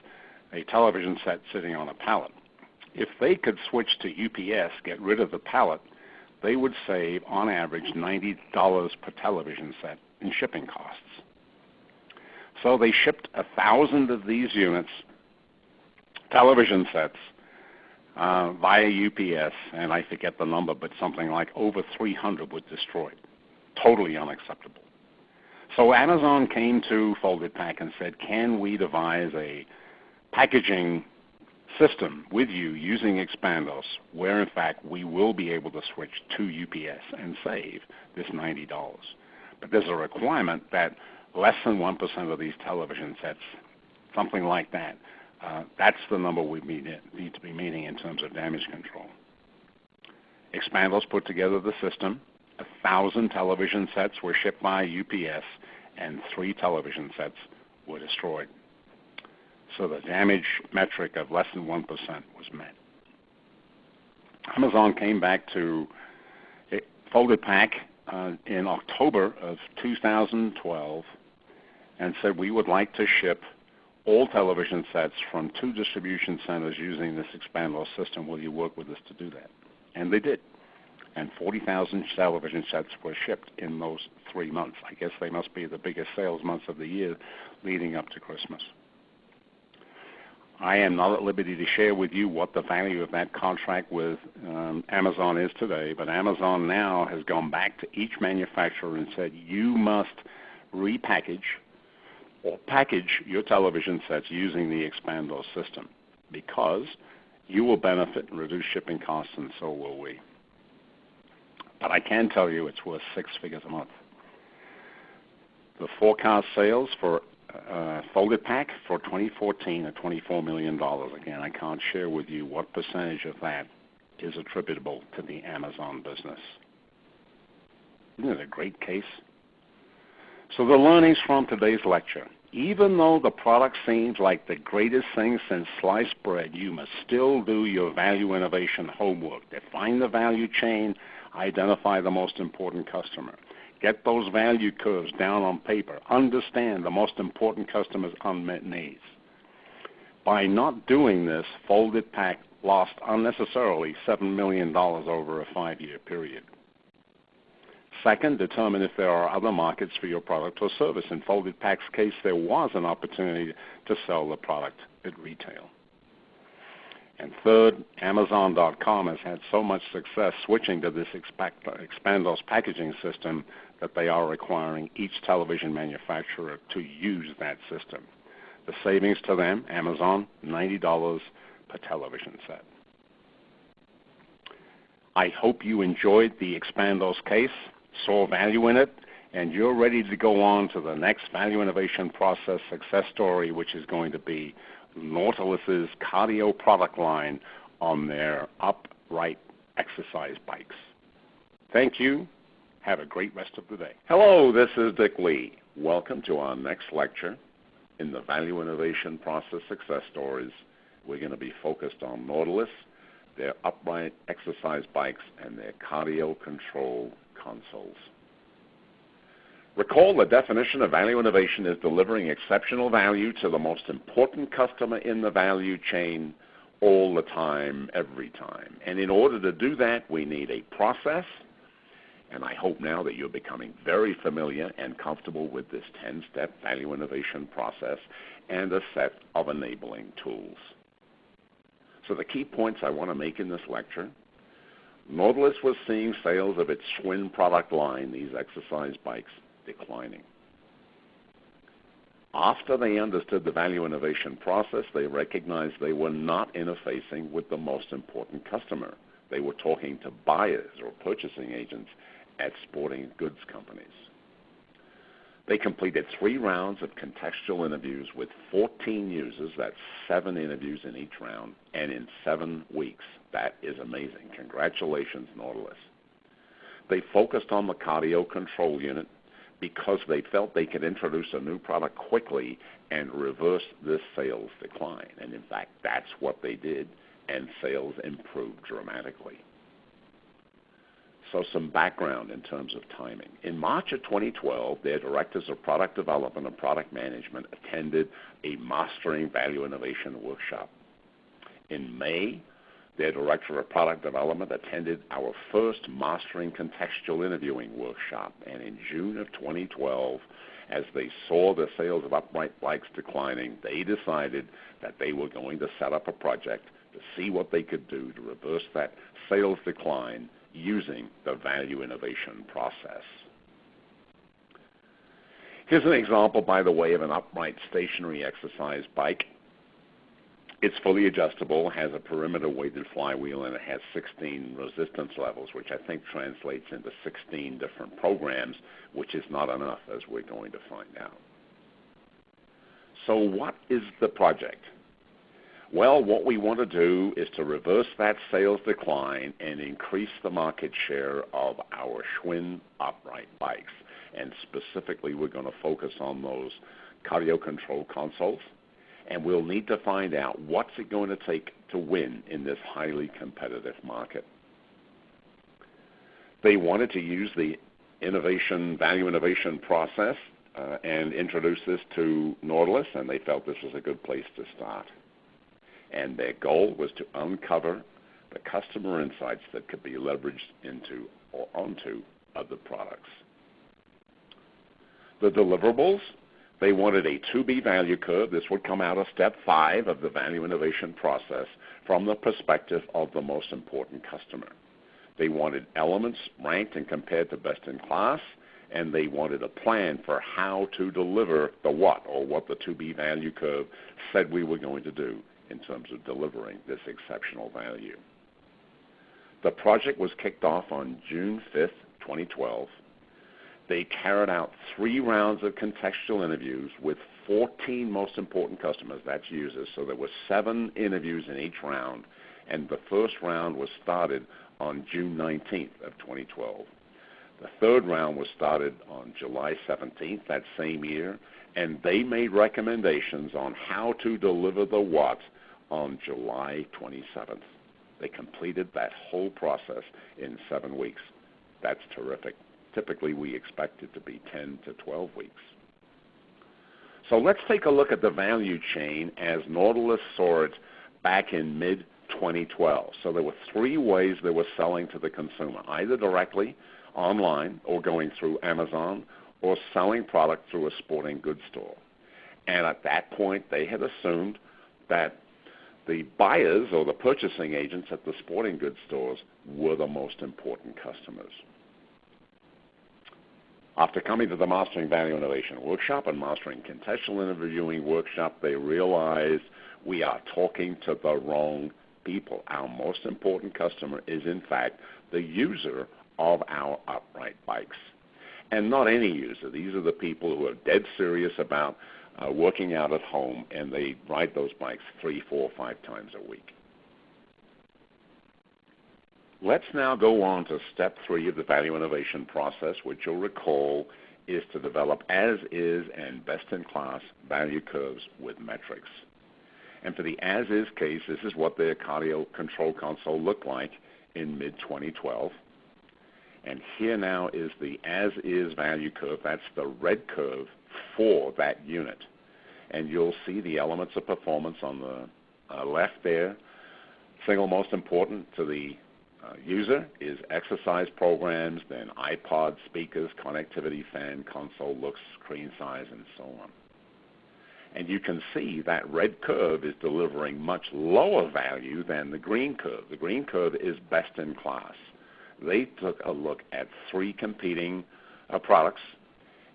a television set sitting on a pallet. If they could switch to UPS, get rid of the pallet, they would save, on average, $90 per television set in shipping costs. So they shipped 1,000 of these units, television sets, via UPS, and I forget the number, but something like over 300 were destroyed. Totally unacceptable. So Amazon came to Folded Pack and said, can we devise a packaging system with you using Expandos where, in fact, we will be able to switch to UPS and save this $90. But there's a requirement that less than 1% of these television sets, something like that, that's the number we need to be meeting in terms of damage control. Expandos put together the system. 1,000 television sets were shipped by UPS, and 3 television sets were destroyed. So the damage metric of less than 1% was met. Amazon came back to Folded Pack in October of 2012 and said, we would like to ship all television sets from 2 distribution centers using this Expandos system. Will you work with us to do that? And they did. And 40,000 television sets were shipped in those 3 months. I guess they must be the biggest sales months of the year leading up to Christmas. I am not at liberty to share with you what the value of that contract with Amazon is today, but Amazon now has gone back to each manufacturer and said, you must repackage or package your television sets using the Expandos system because you will benefit and reduce shipping costs, and so will we. But I can tell you it's worth 6 figures a month. The forecast sales for folded pack for 2014 are $24 million. Again, I can't share with you what percentage of that is attributable to the Amazon business. Isn't it a great case? So the learnings from today's lecture. Even though the product seems like the greatest thing since sliced bread, you must still do your value innovation homework. Define the value chain, identify the most important customer. Get those value curves down on paper. Understand the most important customer's unmet needs. By not doing this, folded pack lost unnecessarily $7 million over a 5-year period. Second, determine if there are other markets for your product or service. In folded pack's case, there was an opportunity to sell the product at retail. And third, Amazon.com has had so much success switching to this Expandos packaging system that they are requiring each television manufacturer to use that system. The savings to them, Amazon, $90 per television set. I hope you enjoyed the Expandos case, saw value in it, and you're ready to go on to the next value innovation process success story, which is going to be Nautilus's cardio product line on their upright exercise bikes. Thank you. Have a great rest of the day. Hello, this is Dick Lee. Welcome to our next lecture in the value innovation process success stories. We're going to be focused on Nautilus, their upright exercise bikes, and their cardio control consoles. Recall the definition of value innovation is delivering exceptional value to the most important customer in the value chain all the time, every time. And in order to do that, we need a process, and I hope now that you're becoming very familiar and comfortable with this 10-step value innovation process and a set of enabling tools. So the key points I want to make in this lecture: Nautilus was seeing sales of its Schwinn product line, these exercise bikes, declining. After they understood the value innovation process, they recognized they were not interfacing with the most important customer. They were talking to buyers or purchasing agents at sporting goods companies. They completed 3 rounds of contextual interviews with 14 users. That's 7 interviews in each round, and in 7 weeks. That is amazing. Congratulations, Nautilus. They focused on the cardio control unit because they felt they could introduce a new product quickly and reverse this sales decline. And in fact, that's what they did, and sales improved dramatically. So some background in terms of timing. In March of 2012, their directors of product development and product management attended a Mastering Value Innovation workshop. In May, their director of product development attended our first Mastering Contextual Interviewing workshop. And in June of 2012, as they saw the sales of upright bikes declining, they decided that they were going to set up a project to see what they could do to reverse that sales decline using the value innovation process. Here's an example, by the way, of an upright stationary exercise bike. It's fully adjustable, has a perimeter-weighted flywheel, and it has 16 resistance levels, which I think translates into 16 different programs, which is not enough, as we're going to find out. So what is the project? Well, what we want to do is to reverse that sales decline and increase the market share of our Schwinn upright bikes. And specifically, we're going to focus on those cardio control consoles. And we'll need to find out what's it going to take to win in this highly competitive market. They wanted to use the value innovation process and introduce this to Nautilus, and they felt this was a good place to start. And their goal was to uncover the customer insights that could be leveraged into or onto other products. The deliverables: they wanted a 2B value curve. This would come out of step 5 of the value innovation process from the perspective of the most important customer. They wanted elements ranked and compared to best in class, and they wanted a plan for how to deliver the what, or what the 2B value curve said we were going to do in terms of delivering this exceptional value. The project was kicked off on June 5th, 2012, They carried out 3 rounds of contextual interviews with 14 most important customers, that's users. So there were 7 interviews in each round, and the first round was started on June 19th of 2012. The third round was started on July 17th that same year, and they made recommendations on how to deliver the what on July 27th. They completed that whole process in 7 weeks. That's terrific. Typically, we expect it to be 10 to 12 weeks. So let's take a look at the value chain as Nautilus saw it back in mid-2012. So there were 3 ways they were selling to the consumer, either directly, online, or going through Amazon, or selling product through a sporting goods store. And at that point, they had assumed that the buyers or the purchasing agents at the sporting goods stores were the most important customers. After coming to the Mastering Value Innovation Workshop and Mastering Contextual Interviewing Workshop, they realized we are talking to the wrong people. Our most important customer is, in fact, the user of our upright bikes. And not any user. These are the people who are dead serious about working out at home, and they ride those bikes 3, 4, 5 times a week. Let's now go on to step 3 of the value innovation process, which you'll recall is to develop as-is and best-in-class value curves with metrics. And for the as-is case, this is what the cardio control console looked like in mid-2012. And here now is the as-is value curve. That's the red curve for that unit. And you'll see the elements of performance on the left there. Single most important to the user is exercise programs, then iPod, speakers, connectivity, fan, console looks, screen size, and so on. And you can see that red curve is delivering much lower value than the green curve. The green curve is best in class. They took a look at 3 competing products,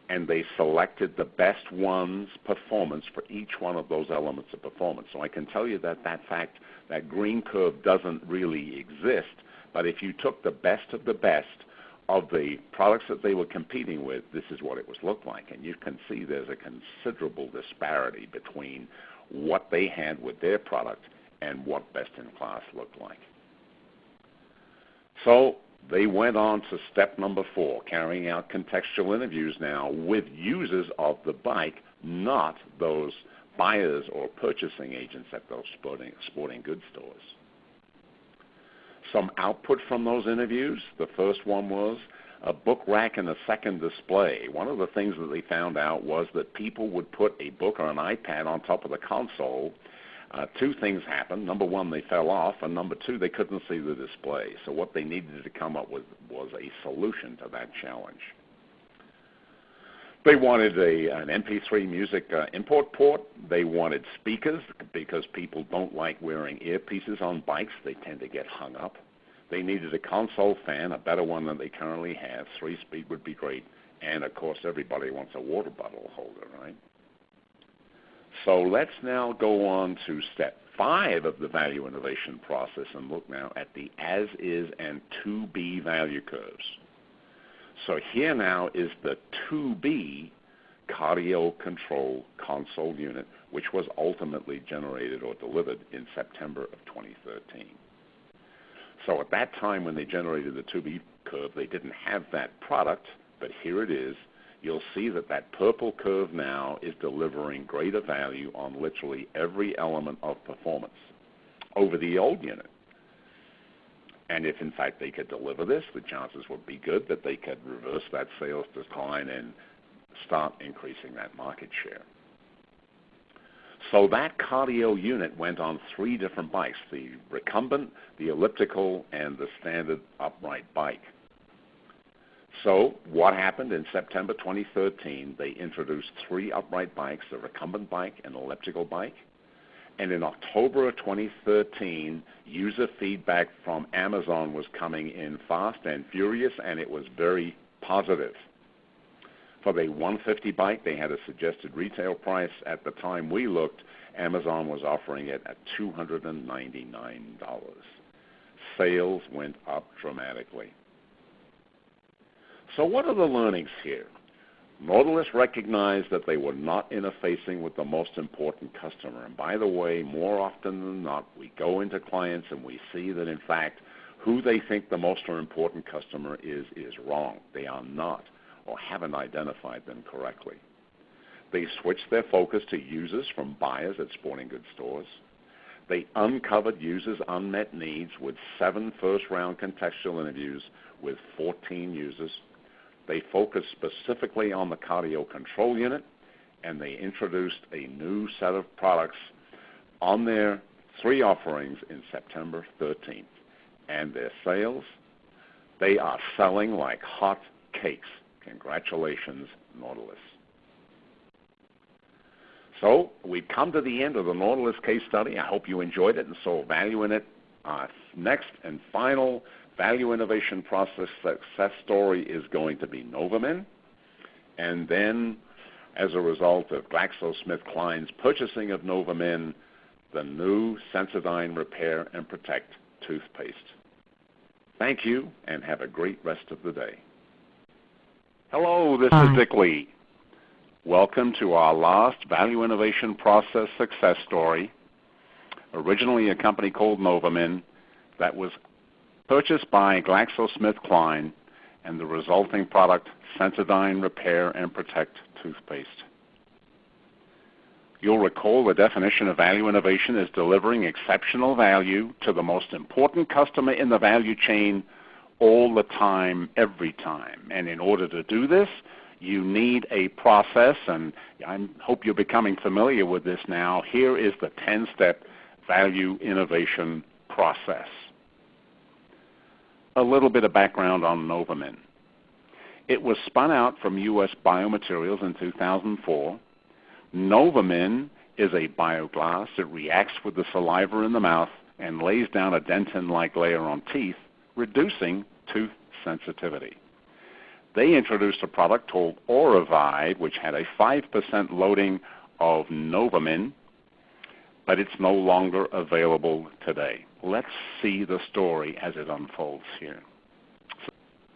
and they selected the best one's performance for each one of those elements of performance. So I can tell you that that green curve doesn't really exist. But if you took the best of the products that they were competing with, this is what it was looked like. And you can see there's a considerable disparity between what they had with their product and what best in class looked like. So they went on to step number 4, carrying out contextual interviews now with users of the bike, not those buyers or purchasing agents at those sporting goods stores. Some output from those interviews. The first one was a book rack and a second display. One of the things that they found out was that people would put a book or an iPad on top of the console. 2 things happened. Number 1, they fell off, and number 2, they couldn't see the display. So what they needed to come up with was a solution to that challenge. They wanted an MP3 music import port. They wanted speakers because people don't like wearing earpieces on bikes. They tend to get hung up. They needed a console fan, a better one than they currently have. 3-speed would be great. And, of course, everybody wants a water bottle holder, right? So let's now go on to step 5 of the value innovation process and look now at the as-is and to-be value curves. So here now is the to-be cardio control console unit, which was ultimately generated or delivered in September of 2013. So at that time when they generated the to-be curve, they didn't have that product, but here it is. You'll see that that purple curve now is delivering greater value on literally every element of performance over the old unit. And if, in fact, they could deliver this, the chances would be good that they could reverse that sales decline and start increasing that market share. So that cardio unit went on 3 different bikes, the recumbent, the elliptical, and the standard upright bike. So what happened in September 2013, they introduced 3 upright bikes, the recumbent bike and elliptical bike. And in October of 2013, user feedback from Amazon was coming in fast and furious, and it was very positive. For the 150 bike, they had a suggested retail price. At the time we looked, Amazon was offering it at $299. Sales went up dramatically. So what are the learnings here? Nautilus recognized that they were not interfacing with the most important customer. And by the way, more often than not, we go into clients and we see that, in fact, who they think the most important customer is wrong. They are not, or haven't identified them correctly. They switched their focus to users from buyers at sporting goods stores. They uncovered users' unmet needs with 7 first-round contextual interviews with 14 users. They focused specifically on the cardio control unit, and they introduced a new set of products on their 3 offerings in September 13th. And their sales, they are selling like hot cakes. Congratulations, Nautilus. So we've come to the end of the Nautilus case study. I hope you enjoyed it and saw value in it. Our next and final value innovation process success story is going to be NovaMin. And then, as a result of GlaxoSmithKline's purchasing of NovaMin, the new Sensodyne Repair and Protect toothpaste. Thank you, and have a great rest of the day. Hello, this is Dick Lee. Welcome to our last value innovation process success story. Originally a company called NovaMin that was purchased by GlaxoSmithKline, and the resulting product, Sensodyne Repair and Protect toothpaste. You'll recall the definition of value innovation is delivering exceptional value to the most important customer in the value chain all the time, every time. And in order to do this, you need a process, and I hope you're becoming familiar with this now. Here is the 10-step value innovation process. A little bit of background on NovaMin. It was spun out from U.S. Biomaterials in 2004. NovaMin is a bioglass. It reacts with the saliva in the mouth and lays down a dentin-like layer on teeth, reducing tooth sensitivity. They introduced a product called Auravide, which had a 5% loading of NovaMin, but it's no longer available today. Let's see the story as it unfolds here. So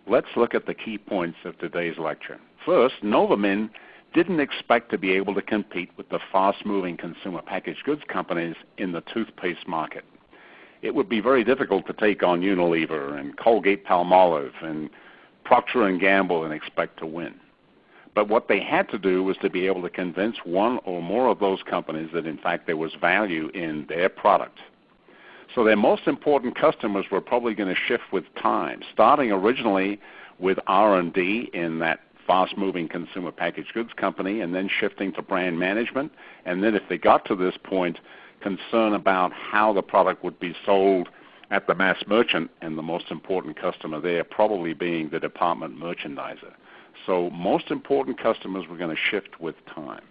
let's look at the key points of today's lecture. First, NovaMin didn't expect to be able to compete with the fast-moving consumer packaged goods companies in the toothpaste market. It would be very difficult to take on Unilever and Colgate-Palmolive and Procter & Gamble and expect to win. But what they had to do was to be able to convince one or more of those companies that, in fact, there was value in their product. So their most important customers were probably going to shift with time, starting originally with R&D in that fast-moving consumer packaged goods company, and then shifting to brand management, and then if they got to this point, concern about how the product would be sold at the mass merchant, and the most important customer there probably being the department merchandiser. So most important customers were going to shift with time.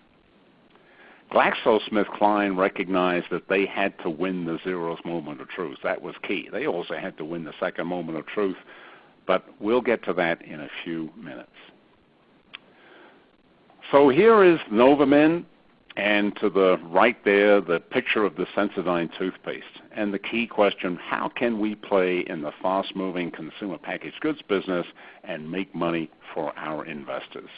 GlaxoSmithKline recognized that they had to win the zeroth moment of truth. That was key. They also had to win the second moment of truth, but we'll get to that in a few minutes. So here is NovaMin, and to the right there, the picture of the Sensodyne toothpaste. And the key question, how can we play in the fast-moving consumer packaged goods business and make money for our investors?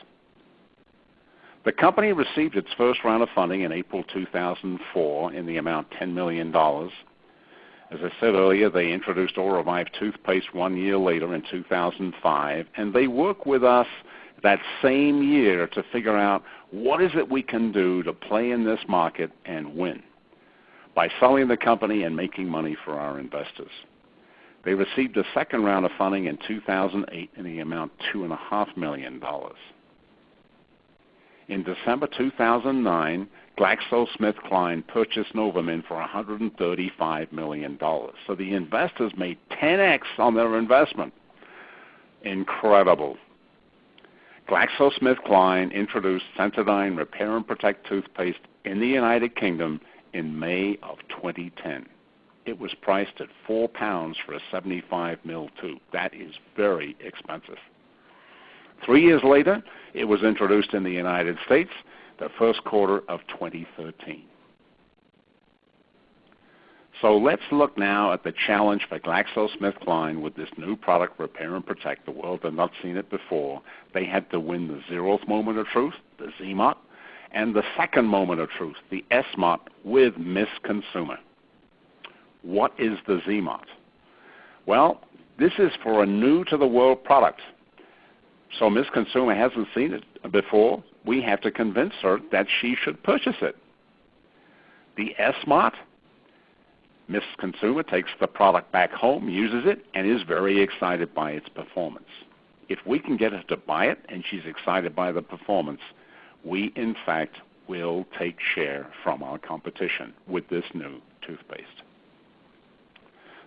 The company received its first round of funding in April 2004 in the amount $10 million. As I said earlier, they introduced Auravide toothpaste 1 year later in 2005, and they worked with us that same year to figure out what is it we can do to play in this market and win by selling the company and making money for our investors. They received a second round of funding in 2008 in the amount $2.5 million. In December 2009, GlaxoSmithKline purchased NovaMin for $135 million. So the investors made 10x on their investment. Incredible. GlaxoSmithKline introduced Sensodyne Repair and Protect toothpaste in the United Kingdom in May of 2010. It was priced at £4 for a 75 ml tube. That is very expensive. 3 years later, it was introduced in the United States, the first quarter of 2013. So let's look now at the challenge for GlaxoSmithKline with this new product, Repair and Protect. The world had not seen it before. They had to win the zeroth moment of truth, the ZMOT, and the second moment of truth, the SMOT, with Miss Consumer. What is the ZMOT? Well, this is for a new-to-the-world product. So Miss Consumer hasn't seen it before. We have to convince her that she should purchase it. The SMOT, Miss Consumer takes the product back home, uses it, and is very excited by its performance. If we can get her to buy it and she's excited by the performance, we, in fact, will take share from our competition with this new toothpaste.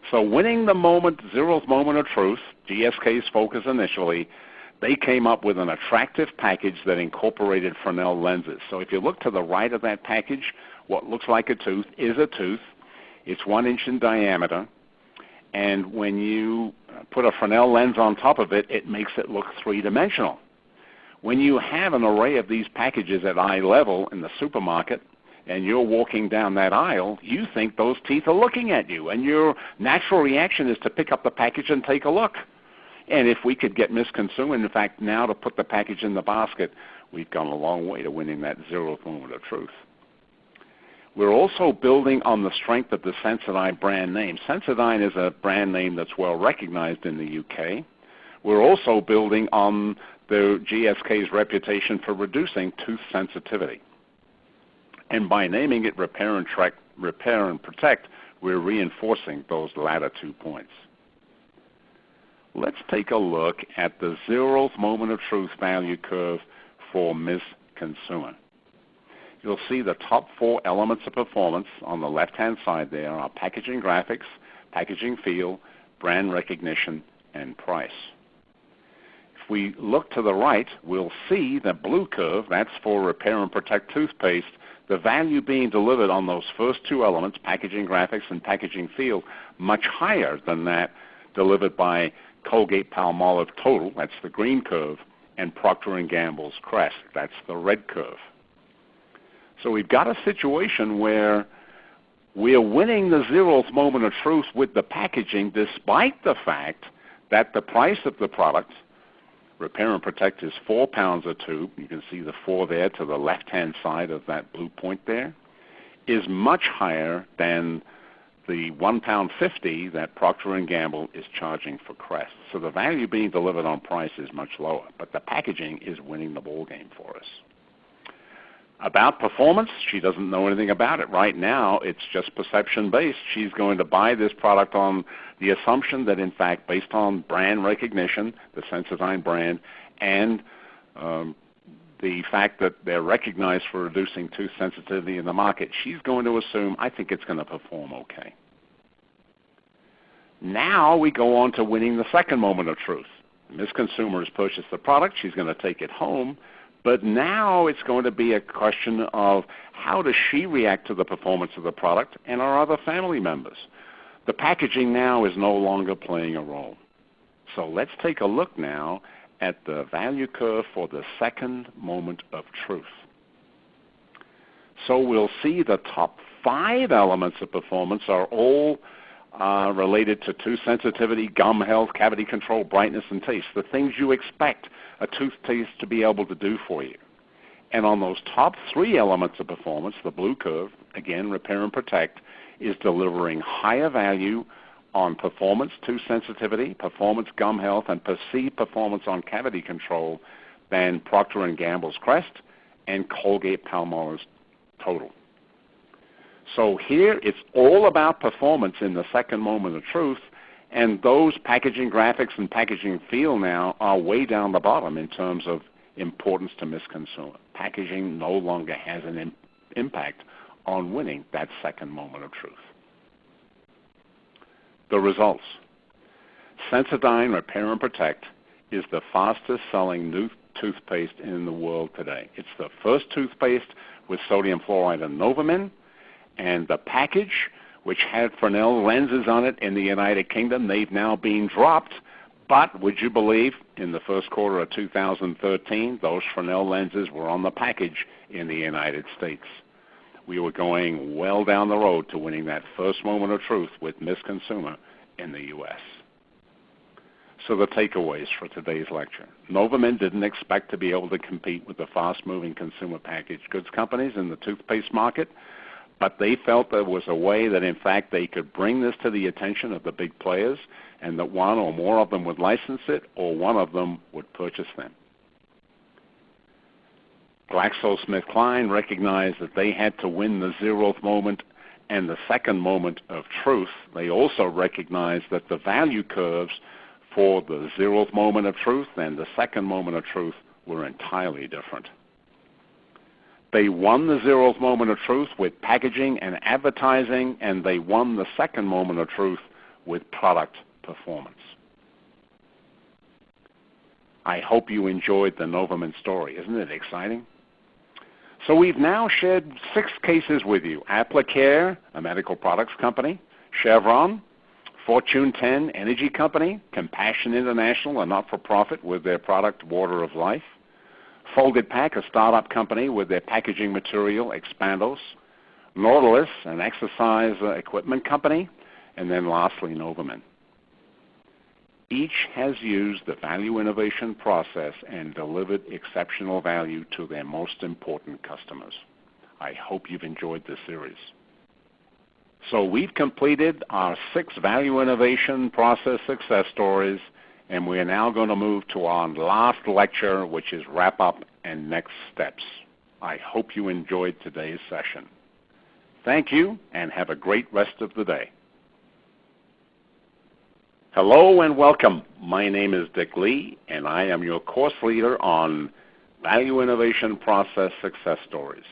So winning the zeroth moment of truth, GSK's focus initially, they came up with an attractive package that incorporated Fresnel lenses. So if you look to the right of that package, what looks like a tooth is a tooth. It's 1 inch in diameter, and when you put a Fresnel lens on top of it, it makes it look three-dimensional. When you have an array of these packages at eye level in the supermarket, and you're walking down that aisle, you think those teeth are looking at you, and your natural reaction is to pick up the package and take a look. And if we could get Miss Consumer, in fact, now to put the package in the basket, we've gone a long way to winning that zeroth moment of truth. We're also building on the strength of the Sensodyne brand name. Sensodyne is a brand name that's well recognized in the UK. We're also building on the GSK's reputation for reducing tooth sensitivity. And by naming it Repair and Protect, we're reinforcing those latter 2 points. Let's take a look at the zeroth moment of truth value curve for Miss Consumer. You'll see the top 4 elements of performance on the left-hand side there are packaging graphics, packaging feel, brand recognition, and price. If we look to the right, we'll see the blue curve, that's for Repair and Protect toothpaste, the value being delivered on those first 2 elements, packaging graphics and packaging feel, much higher than that delivered by Colgate-Palmolive Total, that's the green curve, and Procter & Gamble's Crest, that's the red curve. So we've got a situation where we're winning the zeroth moment of truth with the packaging, despite the fact that the price of the product, Repair and Protect, is £4 a tube. You can see the 4 there to the left-hand side of that blue point there, is much higher than the £1.50 that Procter & Gamble is charging for Crest. So the value being delivered on price is much lower, but the packaging is winning the ball game for us. About performance, she doesn't know anything about it. Right now, it's just perception-based. She's going to buy this product on the assumption that, in fact, based on brand recognition, the Sensodyne brand, and the fact that they're recognized for reducing tooth sensitivity in the market, she's going to assume, I think it's going to perform okay. Now we go on to winning the second moment of truth. Miss Consumer has purchased the product. She's going to take it home. But now it's going to be a question of how does she react to the performance of the product and our other family members. The packaging now is no longer playing a role. So let's take a look now at the value curve for the second moment of truth. So we'll see the top 5 elements of performance are all related to tooth sensitivity, gum health, cavity control, brightness, and taste, the things you expect a toothpaste to be able to do for you. And on those top 3 elements of performance, the blue curve, again, Repair and Protect, is delivering higher value on performance, tooth sensitivity, performance, gum health, and perceived performance on cavity control than Procter & Gamble's Crest and Colgate-Palmolive's Total. So here it's all about performance in the second moment of truth, and those packaging graphics and packaging feel now are way down the bottom in terms of importance to Miss Consumer. Packaging no longer has an impact on winning that second moment of truth. The results. Sensodyne Repair and Protect is the fastest selling new toothpaste in the world today. It's the first toothpaste with sodium fluoride and NovaMin, and the package, which had Fresnel lenses on it in the United Kingdom, they've now been dropped. But would you believe, in the first quarter of 2013, those Fresnel lenses were on the package in the United States. we were going well down the road to winning that first moment of truth with Miss Consumer in the U.S. So the takeaways for today's lecture. NovaMin didn't expect to be able to compete with the fast-moving consumer packaged goods companies in the toothpaste market, but they felt there was a way that, in fact, they could bring this to the attention of the big players and that one or more of them would license it or one of them would purchase them. GlaxoSmithKline recognized that they had to win the zeroth moment and the second moment of truth. They also recognized that the value curves for the zeroth moment of truth and the second moment of truth were entirely different. They won the zeroth moment of truth with packaging and advertising, and they won the second moment of truth with product performance. I hope you enjoyed the NovaMin story. Isn't it exciting? So we've now shared 6 cases with you. Aplicare, a medical products company, Chevron, Fortune 10 Energy Company, Compassion International, a not-for-profit with their product Water of Life, Folded Pack, a startup company with their packaging material Expandos, Nautilus, an exercise equipment company, and then lastly NovaMin. Each has used the value innovation process and delivered exceptional value to their most important customers. I hope you've enjoyed this series. So we've completed our 6 value innovation process success stories, and we are now going to move to our last lecture, which is wrap up and next steps. I hope you enjoyed today's session. Thank you, and have a great rest of the day. Hello and welcome. My name is Dick Lee, and I am your course leader on Value Innovation Process Success Stories.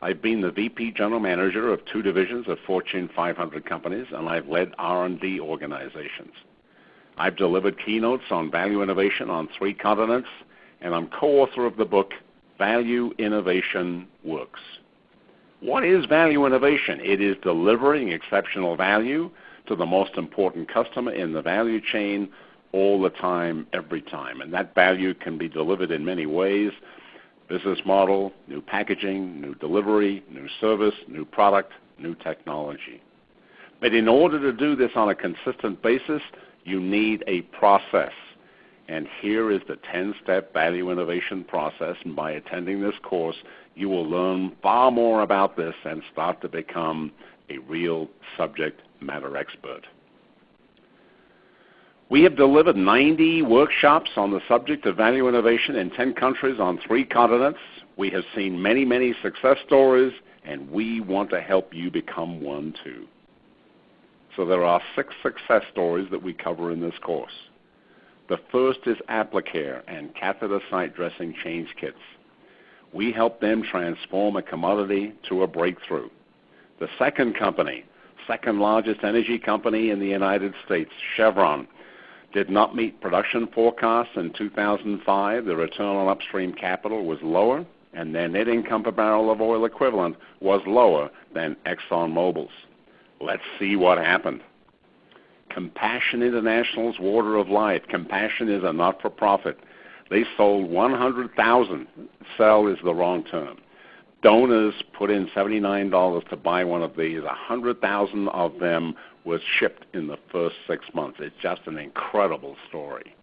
I've been the VP General Manager of 2 divisions of Fortune 500 companies, and I've led R&D organizations. I've delivered keynotes on value innovation on 3 continents, and I'm co-author of the book, Value Innovation Works. What is value innovation? It is delivering exceptional value to the most important customer in the value chain all the time, every time. And that value can be delivered in many ways: business model, new packaging, new delivery, new service, new product, new technology. But in order to do this on a consistent basis, you need a process. And here is the 10-step value innovation process. And by attending this course, you will learn far more about this and start to become a real subject matter expert. We have delivered 90 workshops on the subject of value innovation in 10 countries on 3 continents. We have seen many, many success stories, and we want to help you become one too. So there are 6 success stories that we cover in this course. The first is Aplicare and catheter site dressing change kits. We help them transform a commodity to a breakthrough. The second company, second largest energy company in the United States, Chevron, did not meet production forecasts in 2005. The return on upstream capital was lower, and their net income per barrel of oil equivalent was lower than ExxonMobil's. Let's see what happened. Compassion International's Water of Life. Compassion is a not-for-profit. They sold 100,000. Sell is the wrong term. Donors put in $79 to buy one of these. 100,000 of them was shipped in the first 6 months. It's just an incredible story.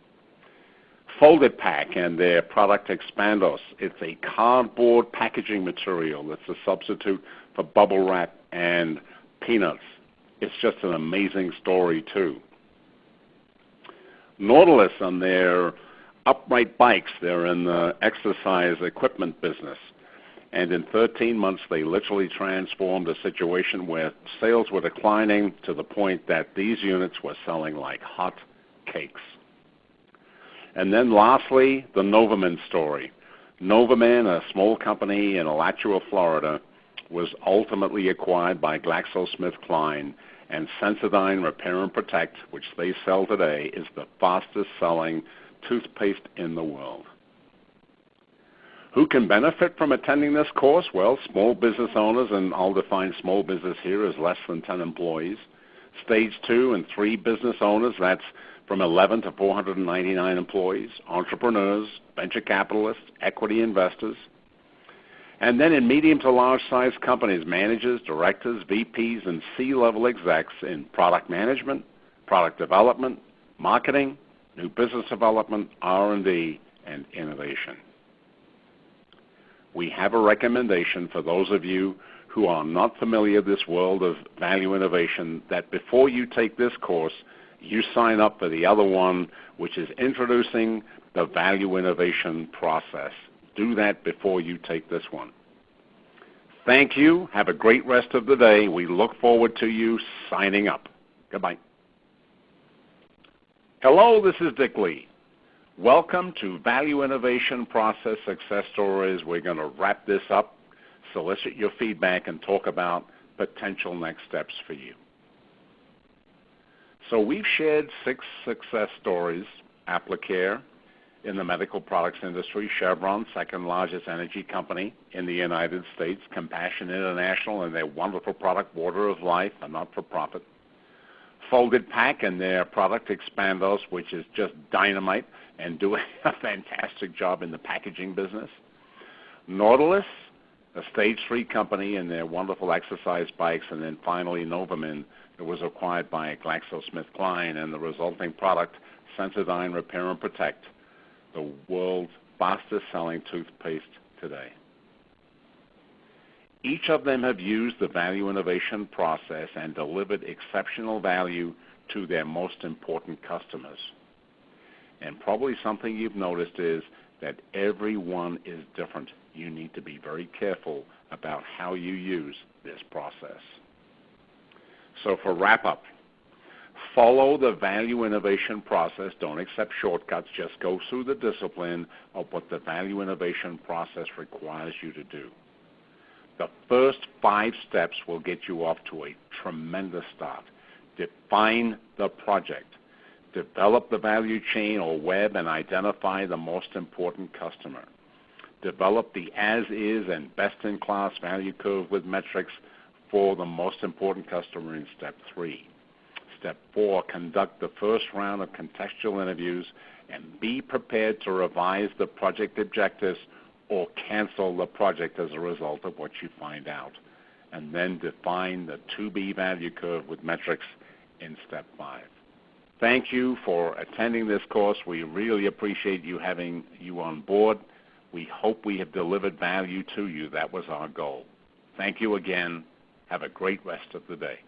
Folded Pack and their product Expandos. It's a cardboard packaging material that's a substitute for bubble wrap and peanuts. It's just an amazing story, too. Nautilus and their upright bikes. They're in the exercise equipment business. And in 13 months, they literally transformed a situation where sales were declining to the point that these units were selling like hot cakes. And then lastly, the NovaMin story. NovaMin, a small company in Alachua, Florida, was ultimately acquired by GlaxoSmithKline, and Sensodyne Repair and Protect, which they sell today, is the fastest selling toothpaste in the world. Who can benefit from attending this course? Well, small business owners, and I'll define small business here as less than 10 employees. Stage 2 and 3 business owners, that's from 11 to 499 employees. Entrepreneurs, venture capitalists, equity investors. And then in medium to large-sized companies, managers, directors, VPs, and C-level execs in product management, product development, marketing, new business development, R&D, and innovation. We have a recommendation for those of you who are not familiar with this world of value innovation, that before you take this course, you sign up for the other one, which is introducing the value innovation process. Do that before you take this one. Thank you. Have a great rest of the day. We look forward to you signing up. Goodbye. Hello, this is Dick Lee. Welcome to Value Innovation Process Success Stories. We're going to wrap this up, solicit your feedback, and talk about potential next steps for you. So we've shared 6 success stories: Aplicare in the medical products industry, Chevron, second largest energy company in the United States, Compassion International and their wonderful product Water of Life, a not-for-profit, Folded Pack and their product Expandos, which is just dynamite and doing a fantastic job in the packaging business, Nautilus, a stage 3 company and their wonderful exercise bikes, and then finally NovaMin, that was acquired by GlaxoSmithKline, and the resulting product, Sensodyne Repair and Protect, the world's fastest selling toothpaste today. Each of them have used the value innovation process and delivered exceptional value to their most important customers. And probably something you've noticed is that every one is different. You need to be very careful about how you use this process. So for wrap-up, follow the value innovation process. Don't accept shortcuts. Just go through the discipline of what the value innovation process requires you to do. The first 5 steps will get you off to a tremendous start. Define the project. Develop the value chain or web and identify the most important customer. Develop the as-is and best-in-class value curve with metrics for the most important customer in Step 3. Step 4, conduct the first round of contextual interviews and be prepared to revise the project objectives or cancel the project as a result of what you find out. And then define the to-be value curve with metrics in Step 5. Thank you for attending this course. We really appreciate you having you on board. We hope we have delivered value to you. That was our goal. Thank you again. Have a great rest of the day.